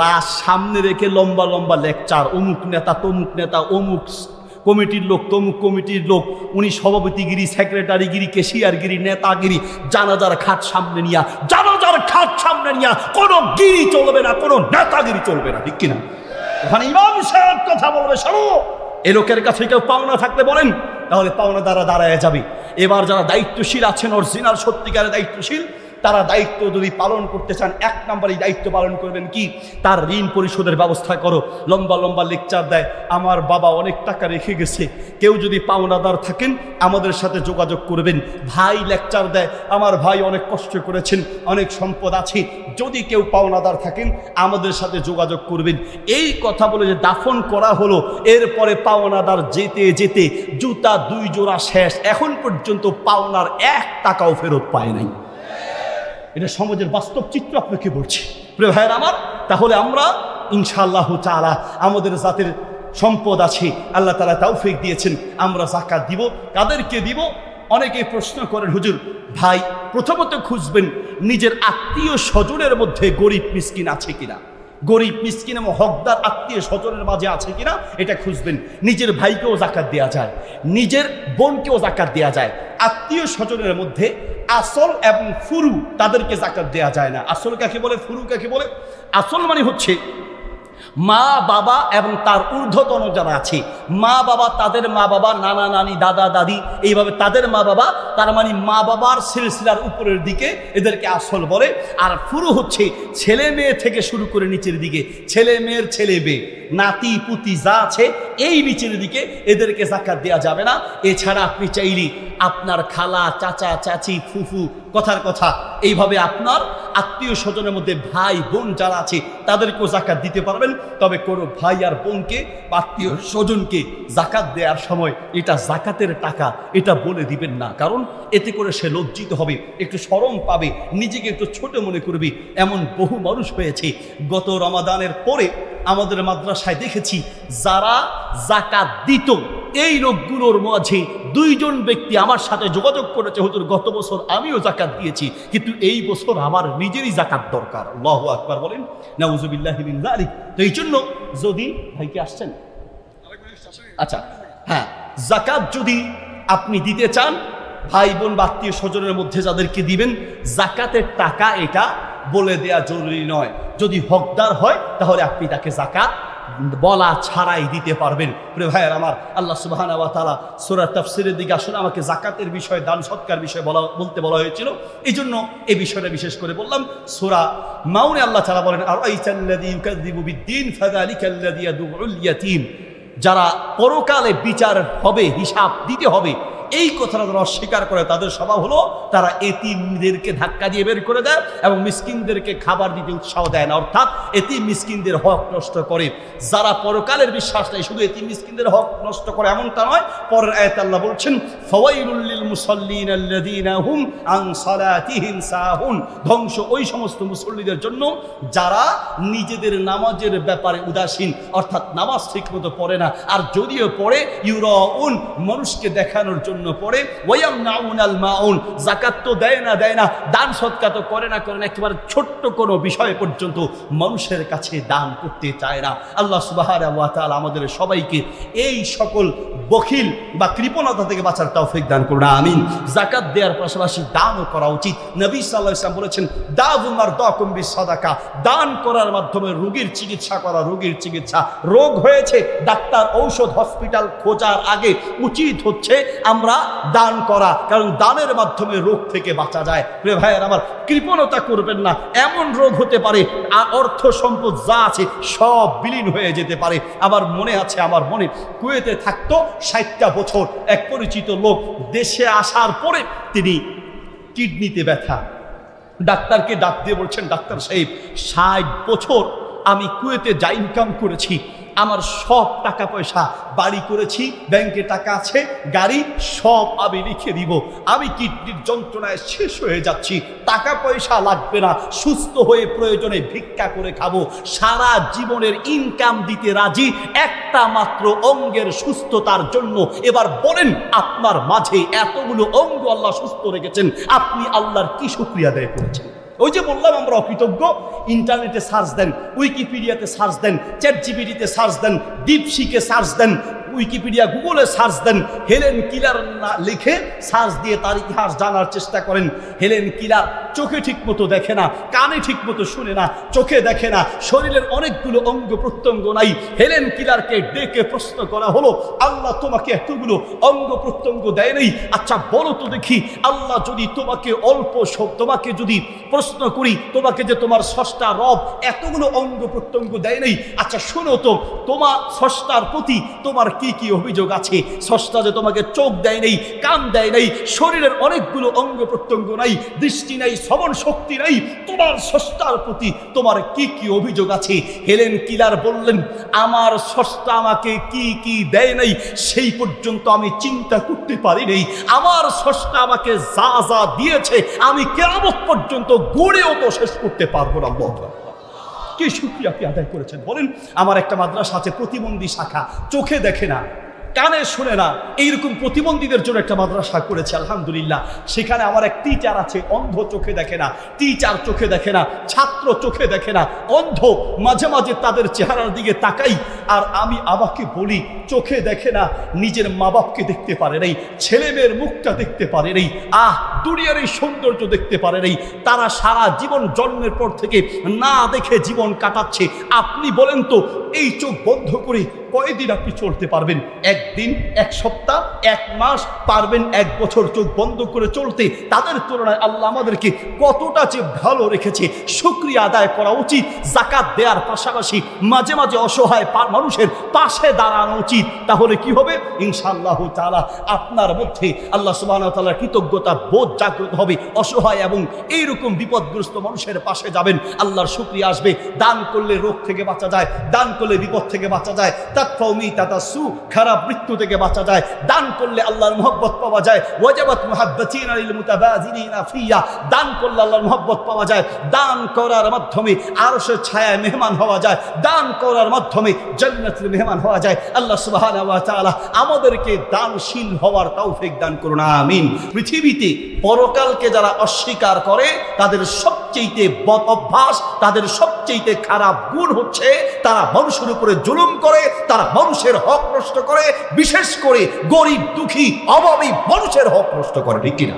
লাশ সামনে রেখে লম্বা লম্বা লেকচার, অমুক নেতা তমুক নেতা, অমুক কমিটির লোক তমুক কমিটির লোক, উনি সভাপতিগিরি, সেক্রেটারিগিরি, কেশিয়ারগিরি, নেতাগিরি, জানাজার খাট সামনে নিয়া, জানাজার খাট সামনে নিয়া কোনো গিরি চলবে না, কোনো নেতাগিরি চলবে না, ঠিক কিনা? ওখানে ইমাম সাহেব কথা বলবে, শোনো এ লোকের কাছে কেউ পাওনা থাকলে বলেন, তাহলে পাওনা দ্বারা দাঁড়ায় যাবে। এবার যারা দায়িত্বশীল আছেন, অরিজিনাল সত্যিকারের দায়িত্বশীল, তারা দায়িত্ব যদি পালন করতে চান, 1 নম্বরই দায়িত্ব পালন করবেন কি, তার ঋণ পরিশোধের ব্যবস্থা করো। লম্বা লম্বা লেকচার দেয়, আমার বাবা অনেক টাকা রেখে গেছে, কেউ যদি পাওনাদার থাকেন আমাদের সাথে যোগাযোগ করবেন। ভাই লেকচার দেয়, আমার ভাই অনেক কষ্ট করেছেন, অনেক সম্পদ আছে, যদি কেউ পাওনাদার থাকেন আমাদের সাথে যোগাযোগ করবেন। এই কথা বলে যে দাফন করা হলো, এরপরে পাওনাদার যেতে যেতে জুতা 2 জোড়া শেষ, এখন পর্যন্ত পাওনার 1 টাকাও ফেরত পায় নাই। এটা সমাজের বাস্তব চিত্র আপনাকে বলছি প্রিয় ভাইয়ের আমার। তাহলে আমরা ইনশাআল্লাহ তাআলা আমাদের জাতের সম্পদ আছে, আল্লাহ তাআলা তৌফিক দিয়েছেন, আমরা যাকাত দিব। কাদেরকে দিব? অনেকে প্রশ্ন করেন, হুজুর ভাই প্রথমত খুঁজবেন নিজের আত্মীয় স্বজনের মধ্যে গরিব মিসকিন আছে কিনা, গরিব মিসকিন এবং হকদার আত্মীয় স্বজনের মাঝে আছে কিনা এটা খুঁজবেন। নিজের ভাইকেও যাকাত দেওয়া যায়, নিজের বোনকেও যাকাত দেওয়া যায়। আত্মীয় স্বজনের মধ্যে আসল এবং ফুরু তাদেরকে যাকাত দেওয়া যায় না। আসল কাকে বলে, ফুরু কাকে বলে? আসল মানে হচ্ছে মা বাবা এবং তার ঊর্ধ্বতন যারা আছে, মা বাবা, তাদের মা বাবা, নানা নানি, দাদা দাদি, এইভাবে তাদের মা বাবা, তার মানে মা বাবার সিলসিলার উপরের দিকে, এদেরকে আসল বলে। আর ফুরু হচ্ছে ছেলে মেয়ে থেকে শুরু করে নিচের দিকে, ছেলে মেয়ের ছেলে মেয়ে, নাতি পুতি যা আছে এই নিচের দিকে, এদেরকে যাকাত দেওয়া যাবে না। এছাড়া আপনি চাইলে আপনার খালা, চাচা, চাচি, ফুফু, কথার কথা এইভাবে আপনার আত্মীয় স্বজনের মধ্যে ভাই বোন যারা আছে তাদেরকেও যাকাত দিতে পারবেন। তবে কোনো ভাই আর বোনকে, আত্মীয় স্বজনকে যাকাত দেওয়ার সময় এটা যাকাতের টাকা এটা বলে দিবেন না, কারণ এতে করে সে লজ্জিত হবে, একটু শরম পাবে, নিজেকে একটু ছোট মনে করবে। এমন বহু মানুষ হয়েছে, গত রমাদানের পরে আমাদের মাদ্রাসায় দেখেছি যারা যাকাত দিত, এই লোকগুলোর মাঝে 2 জন ব্যক্তি আমার সাথে যোগাযোগ করেছে, হুজুর গত বছর আমিও যাকাত দিয়েছি, কিন্তু এই বছর আমার নিজেরই যাকাত দরকার। আল্লাহু আকবার বলেন, নাউযুবিল্লাহি মিন যালিক। তো এই জন্য যদি ভাইকে আসছেন, আচ্ছা হ্যাঁ, যাকাত যদি আপনি দিতে চান, ভাই বোন বা আত্মীয় স্বজনের মধ্যে যাদেরকে দিবেন, যাকাতের টাকা এটা বলে দেয়া জরুরি নয়। যদি হকদার হয় তাহলে আপনি তাকে যাকাত বলা ছাড়াই দিতে পারবেন। প্রিয় ভাইয়ের আমার, আল্লাহ সুবহানাহু ওয়া তাআলা সূরা তাফসীরের দিকে আসলে আমাকে যাকাতের বিষয়ে, দান সৎকার বিষয়ে বলতে বলা হয়েছিল, এই জন্য এই বিষয়টা বিশেষ করে বললাম। সূরা মাউনে আল্লাহ তাআলা বলেন, আরাইতাল্লাযী ইউকাযযিবু বিদ্দীন ফাযালিকাল্লাযী ইয়াদউল ইয়াতীম, যারা পরকালে বিচার হবে, হিসাব দিতে হবে, এই কথাটা যারা অস্বীকার করে তাদের স্বভাব হলো তারা এতিমদেরকে ধাক্কা দিয়ে বের করে দেয় এবং মিসকিনদেরকে খাবার দিতে উৎসাহ দেয় না, অর্থাৎ এতিম মিসকিনদের হক নষ্ট করে। যারা পরকালের বিশ্বাস নেই, শুধু এতিম মিসকিনদের হক নষ্ট করে এমনটা নয়। পরের আয়াতে আল্লাহ বলছেন, ফাওয়াইলুল লিল মুসাল্লিন আল্লাযীনা হুম আন সালাতিহিম সাহুন, ধ্বংস ওই সমস্ত মুসল্লিদের জন্য যারা নিজেদের নামাজের ব্যাপারে উদাসীন, অর্থাৎ নামাজ ঠিকমতো পড়ে না, আর যদিও পড়ে ইউরাউন, মানুষকে দেখানোর জন্য পড়ে, ওয়ায়ামনাউনাল মাউন, যাকাত তো দেয় না, দান সদকা তো করে না, একেবারে ছোট্ট কোনো বিষয় পর্যন্ত মানুষের কাছে দান করতে চায় না। আল্লাহ সুবহানাহু ওয়া তাআলা আমাদের সবাইকে এই সকল বখিল বা কৃপণতা থেকে বাঁচার তৌফিক দান করুন, আমিন। যাকাত দেওয়ার পাশাপাশি দানও করা উচিত। নবী সাল্লাল্লাহু আলাইহি ওয়াসাল্লাম বলেছেন, দাউ মারদাকুম বিসসাদাকা, দান করার মাধ্যমে রোগীর চিকিৎসা করা, রোগীর চিকিৎসা, রোগ হয়েছে ডাক্তার ঔষধ হসপিটাল খোঁজার আগে উচিত হচ্ছে আমরা দান করা, কারণ দানের মাধ্যমে রোগ থেকে বাঁচা যায়। প্রিয় ভাইয়ের আমার, কৃপণতা করবেন না, এমন রোগ হতে পারে অর্থ সম্পদ যা আছে সব বিলীন হয়ে যেতে পারে। আমার মনে আছে, আমার মনে কুয়েতে থাকতো 60টা বছর এক পরিচিত লোক, দেশে আসার পরে তিনি কিডনিতে ব্যথা, ডাক্তারকে ডাক দিয়ে বলছেন, ডাক্তার সাহেব 60 বছর আমি কুয়েতে যা ইনকাম করেছি আমার সব টাকা পয়সা, বাড়ি করেছি, ব্যাংকে টাকা আছে, গাড়ি, সব আমি লিখে দিব। আমি কিডনির যন্ত্রণায় শেষ হয়ে যাচ্ছি, টাকা পয়সা লাগবে না, সুস্থ হয়ে প্রয়োজনে ভিক্ষা করে খাবো, সারা জীবনের ইনকাম দিতে রাজি একটা মাত্র অঙ্গের সুস্থতার জন্য। এবার বলেন, আপনার মাঝে এতগুলো অঙ্গ আল্লাহ সুস্থ রেখেছেন, আপনি আল্লাহর কি শুকরিয়া আদায় করেছেন? ওই যে বললাম আমরা অকৃতজ্ঞ। ইন্টারনেটে সার্চ দেন, উইকিপিডিয়াতে সার্চ দেন, চ্যাটজিপিটিতে সার্চ দেন, ডিপসিকে সার্চ দেন, উইকিপিডিয়া গুগলে সার্চ দেন, হেলেন কিলার লিখে সার্চ দিয়ে তার ইতিহাস জানার চেষ্টা করেন। হেলেন কিলার চোখে ঠিক মতো দেখে না, কানে ঠিক মতো শুনে না, চোখে দেখে না, শরীরের অনেকগুলো অঙ্গ প্রত্যঙ্গ নাই। হেলেন কিলারকে ডেকে প্রশ্ন করা হলো, আল্লাহ তোমাকে এতগুলো অঙ্গ প্রত্যঙ্গ দেয় নেই, আচ্ছা বলো তো দেখি, আল্লাহ যদি তোমাকে অল্প তোমাকে যদি প্রশ্ন করি, তোমাকে যে তোমার স্রষ্টা রব এতগুলো অঙ্গ প্রত্যঙ্গ দেয় নেই, আচ্ছা শোনো তো, তোমার স্রষ্টার প্রতি তোমার কি কি অভিযোগ আছে? স্রষ্টা যে তোমাকে চোখ দেয় নেই, কান দেয় নেই, শরীরের অনেকগুলো অঙ্গ প্রত্যঙ্গ নাই, দৃষ্টি নাই, শ্রবণ শক্তি নাই, তোমার স্রষ্টার প্রতি তোমার কি কি অভিযোগ আছে? হেলেন কিলার বললেন, আমার স্রষ্টা আমাকে কি কি দেয় নাই সেই পর্যন্ত আমি চিন্তা করতে পারি নাই। আমার স্রষ্টা আমাকে যা যা দিয়েছে আমি কিয়ামত পর্যন্ত গড়েও তো শেষ করতে পারবো না। কি শুকরিয়া আপনি আদায় করেছেন বলেন? আমার একটা মাদ্রাসা আছে, প্রতিবন্ধী শাখা, চোখে দেখে না, কানে শুনে না, এইরকম প্রতিবন্ধীদের জন্য একটা মাদ্রাসা করেছে আলহামদুলিল্লাহ। সেখানে আমার এক টিচার আছে, অন্ধ, চোখে দেখে না, টিচার চোখে দেখে না, ছাত্র চোখে দেখে না, অন্ধ। মাঝে মাঝে তাদের চেহারার দিকে তাকাই আর আমি আমাকে বলি, চোখে দেখে না, নিজের মা বাপকে দেখতে পারে নাই, ছেলে মেয়ের মুখটা দেখতে পারে নাই, দুনিয়ার এই সৌন্দর্য দেখতে পারে নাই, তারা সারা জীবন জন্মের পর থেকে না দেখে জীবন কাটাচ্ছে। আপনি বলেন তো, এই চোখ বন্ধ করে কয়দিন আপনি চলতে পারবেন? একদিন, এক সপ্তাহ, এক মাস পারবেন? এক বছর চোখ বন্ধ করে চলতে? তাদের তুলনায় আল্লাহ আমাদেরকে কতটা যে ভালো রেখেছে, শুকরিয়া আদায় করা উচিত। যাকাত দেওয়ার পাশাপাশি মাঝে মাঝে অসহায় মানুষের পাশে দাঁড়ানো উচিত। তাহলে কি হবে? ইনশাআল্লাহ তাআলা আপনার মধ্যে আল্লাহ সুবহানাহু ওয়া তাআলার কৃতজ্ঞতা বোধ জাগ্রত হবে। অসহায় এবং এইরকম বিপদগ্রস্ত মানুষের পাশে যাবেন, আল্লাহর শুকরিয়া আসবে। দান করলে রোগ থেকে বাঁচা যায়, দান করলে বিপদ থেকে বাঁচা যায়, খারাপ মৃত্যু থেকে বাঁচা যায়, দান করলে আল্লাহর মহব্বত পাওয়া যায়। ওয়াজাবাত মুহাব্বাতিনা লিল মুতাবাযিলিনা ফিয়া, দান করলে আল্লাহর মহব্বত পাওয়া যায়। দান করার মাধ্যমে আরশের ছায়ায় মেহমান হওয়া যায়, দান করার মাধ্যমে জান্নাতের মেহমান হওয়া যায়। আল্লাহ সুবহানাহু ওয়া তাআলা আমাদেরকে দানশীল হওয়ার তৌফিক দান করুন, আমিন। পৃথিবীতে পরকালকে যারা অস্বীকার করে তাদের সবচেয়ে বদ অভ্যাস, তাদের সবচেয়ে খারাপ গুণ হচ্ছে তারা মানুষের উপরে জুলুম করে, তারা মানুষের হক নষ্ট করে, বিশেষ করে গরিব দুঃখী অভাবী মানুষের হক নষ্ট করে, ঠিক কিনা?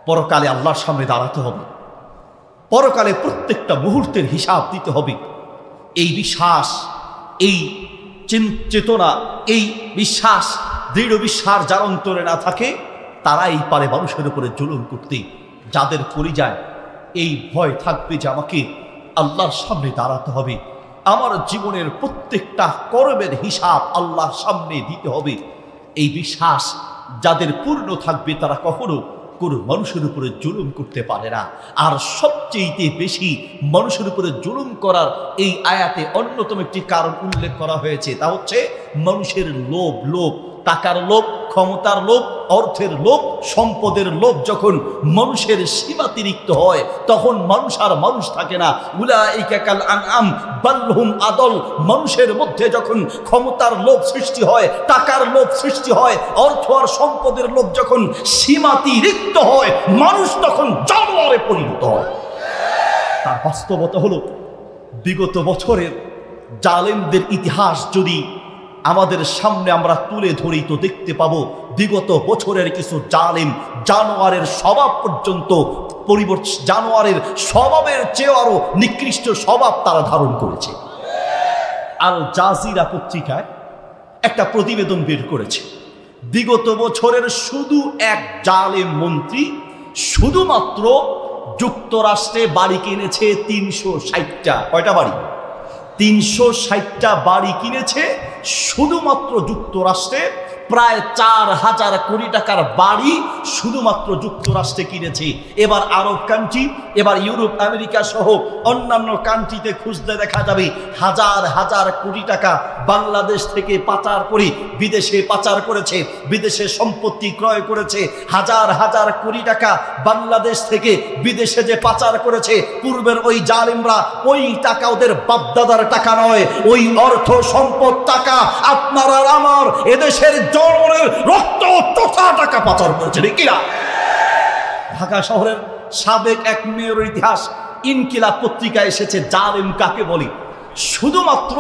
পরকালে আল্লাহর সামনে দাঁড়াতে হবে, পরকালে প্রত্যেকটা মুহূর্তের হিসাব দিতে হবে। এই বিশ্বাস, এই চেতনা, এই বিশ্বাস, দৃঢ় বিশ্বাস যার অন্তরে না থাকে তারাই পারে মানুষের উপরে জুলুম করতে। যাদের কলিজায় এই ভয় থাকবে যে আমাকে আল্লাহর সামনে দাঁড়াতে হবে, আমার জীবনের প্রত্যেকটা কর্মের হিসাব আল্লাহর সামনে দিতে হবে, এই বিশ্বাস যাদের পূর্ণ থাকবে তারা কখনো কোনো মানুষের উপরে জুলুম করতে পারে না। আর সবচেয়ে বেশি মানুষের উপরে জুলুম করার এই আয়াতে অন্যতম একটি কারণ উল্লেখ করা হয়েছে, তা হচ্ছে মানুষের লোভ, টাকার লোভ, ক্ষমতার লোভ, অর্থের লোভ, সম্পদের লোভ। যখন মানুষের সীমাতিরিক্ত হয় তখন মানুষ আর মানুষ থাকে না। উলাইকা কাল আনআম বাল হুম আদল। মানুষের মধ্যে যখন ক্ষমতার লোভ সৃষ্টি হয়, টাকার লোভ সৃষ্টি হয়, অর্থ আর সম্পদের লোভ যখন সীমাতিরিক্ত হয়, মানুষ তখন জানোয়ারে পরিণত হয়। তার বাস্তবতা হলো, বিগত বছরের জালেমদের ইতিহাস যদি আমাদের সামনে আমরা তুলে ধরি তো দেখতে পাবো বিগত বছরের কিছু জালেম জানোয়ারের স্বভাব পর্যন্ত জানোয়ারের স্বভাবের চেয়ে আরো নিকৃষ্ট স্বভাব তারা ধারণ করেছে। আল জাজিরা পত্রিকায় একটা প্রতিবেদন বের করেছে, বিগত বছরের শুধু এক জালেম মন্ত্রী শুধুমাত্র যুক্তরাষ্ট্রে বাড়ি কিনেছে 360টা। কয়টা বাড়ি? 360টা বাড়ি কিনেছে শুধুমাত্র যুক্তরাষ্ট্রে। প্রায় 4,000 কোটি টাকার বাড়ি শুধুমাত্র যুক্তরাষ্ট্রে কিনেছে। এবার আরব কান্ট্রি, এবার ইউরোপ আমেরিকা সহ অন্যান্য কান্ট্রিতে খুঁজতে দেখা যাবে হাজার হাজার কোটি টাকা বাংলাদেশ থেকে পাচার করে বিদেশে পাচার করেছে, বিদেশে সম্পত্তি ক্রয় করেছে। হাজার হাজার কোটি টাকা বাংলাদেশ থেকে বিদেশে যে পাচার করেছে পূর্বের ওই জালিমরা, ওই টাকা ওদের বাপদাদার টাকা নয়, ওই অর্থ সম্পদ টাকা আপনার আর আমার এদেশের জনগণের রক্ত চোষা টাকা পাচার করেছে, ঠিক কিনা? ঢাকা শহরের সাবেক এক মেয়রের ইতিহাস ইনকিলাব পত্রিকায় এসেছে। জালিম কাকে বলি? শুধুমাত্র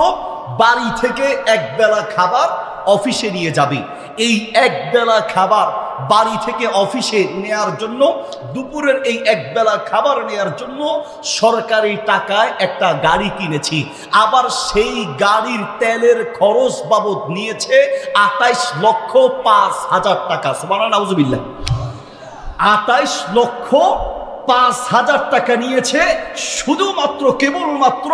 বাড়ি থেকে একবেলা খাবার অফিসে নিয়ে যাবে। এই একবেলা খাবার বাড়ি থেকে অফিসে নেয়ার জন্য, দুপুরের এই একবেলা খাবার নেয়ার জন্য সরকারি টাকায় একটা গাড়ি কিনেছি। আবার সেই গাড়ির তেলের খরচ বাবদ নিয়েছে 28,05,000 টাকা। সুবহানাল্লাহ, নাউজুবিল্লাহ। 28,05,000 টাকা নিয়েছে শুধুমাত্র কেবলমাত্র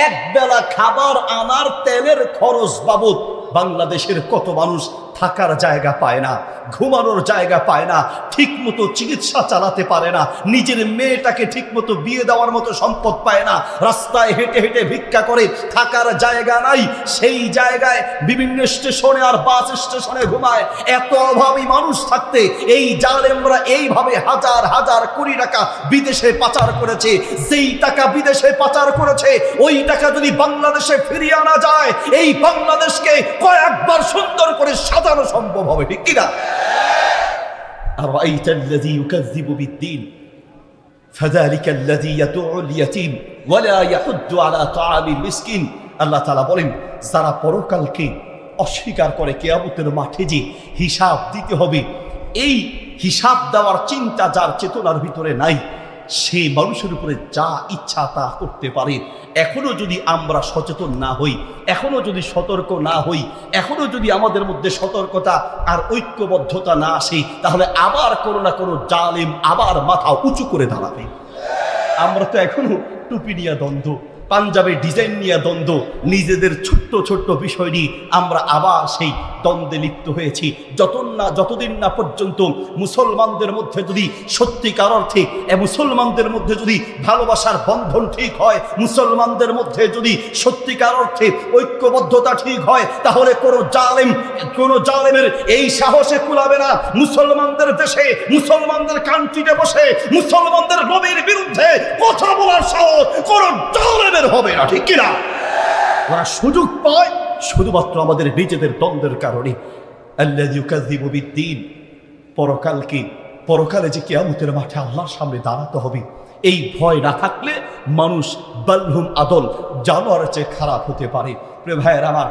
একবেলা খাবার আনার তেলের খরচ বাবদ। বাংলাদেশের কত মানুষ থাকার জায়গা পায় না, ঘুমানোর জায়গা পায় না, ঠিক মতো চিকিৎসা চালাতে পারে না, নিজের মেয়েটাকে ঠিক মতো বিয়ে দেওয়ার মতো সম্পদ পায় না, রাস্তায় হেঁটে হেঁটে ভিক্ষা করে, থাকার জায়গা নাই, সেই জায়গায় বিভিন্ন স্টেশনে আর বাস স্টেশনে ঘুমায়। এত অভাবী মানুষ থাকতে এই জালেমরা এইভাবে হাজার হাজার কোটি টাকা বিদেশে পাচার করেছে। যেই টাকা বিদেশে পাচার করেছে ওই টাকা যদি বাংলাদেশে ফিরিয়ে আনা যায়, এই বাংলাদেশকে কয়েকবার সুন্দর করে সাজানো সম্ভব হবে, ঠিক কিনা? أرأيت الذي يكذب بالدين فذلك الذي يدعو اليتيم ولا يحض على طعام المسكين। আল্লাহ তাআলা বলেন, যারা পরকালকে অস্বীকার করে, কিয়ামতের মাঠে যে হিসাব দিতে হবে, এই হিসাব দেওয়ার চিন্তা যার চেতনার ভিতরে নাই, সেই মানুষের উপরে যা ইচ্ছা তা করতে পারে। এখনো যদি আমরা সচেতন না হই, এখনো যদি সতর্ক না হই, এখনো যদি আমাদের মধ্যে সতর্কতা আর ঐক্যবদ্ধতা না আসে, তাহলে আবার কোনো না কোনো জালেম আবার মাথা উঁচু করে দাঁড়াবে। আমরা তো এখনো টুপি নিয়ে দ্বন্দ্ব, পাঞ্জাবের ডিজাইন নিয়ে দ্বন্দ্ব, নিজেদের ছোট্ট ছোট্ট বিষয় নিয়ে আমরা আবার সেই দ্বন্দ্বে লিপ্ত হয়েছি। যতদিন না পর্যন্ত মুসলমানদের মধ্যে যদি সত্যিকার অর্থে মুসলমানদের মধ্যে যদি ভালোবাসার বন্ধন ঠিক হয়, মুসলমানদের মধ্যে যদি সত্যিকার অর্থে ঐক্যবদ্ধতা ঠিক হয়, তাহলে কোনো জালেমের এই সাহসে কুলাবে না মুসলমানদের দেশে, মুসলমানদের কান্ট্রিতে বসে মুসলমানদের নবীর বিরুদ্ধে কথা বলার সাহস কোনো জালেমের হবে না, ঠিক কিনা? ওরা সুযোগ পায় শুধুমাত্র আমাদের নিজেদের দ্বন্দ্বের কারণে। আল্লাযী ইউকাযযিবু বিদ্দীন, পরকালে যে কিয়ামতের মাঠে আল্লাহর সামনে দাঁড়াতে হবে, এই ভয় না থাকলে মানুষ বালহুম আদল, জানোয়ারের চেয়ে খারাপ হতে পারে। প্রিয় ভাইয়েরা আমার,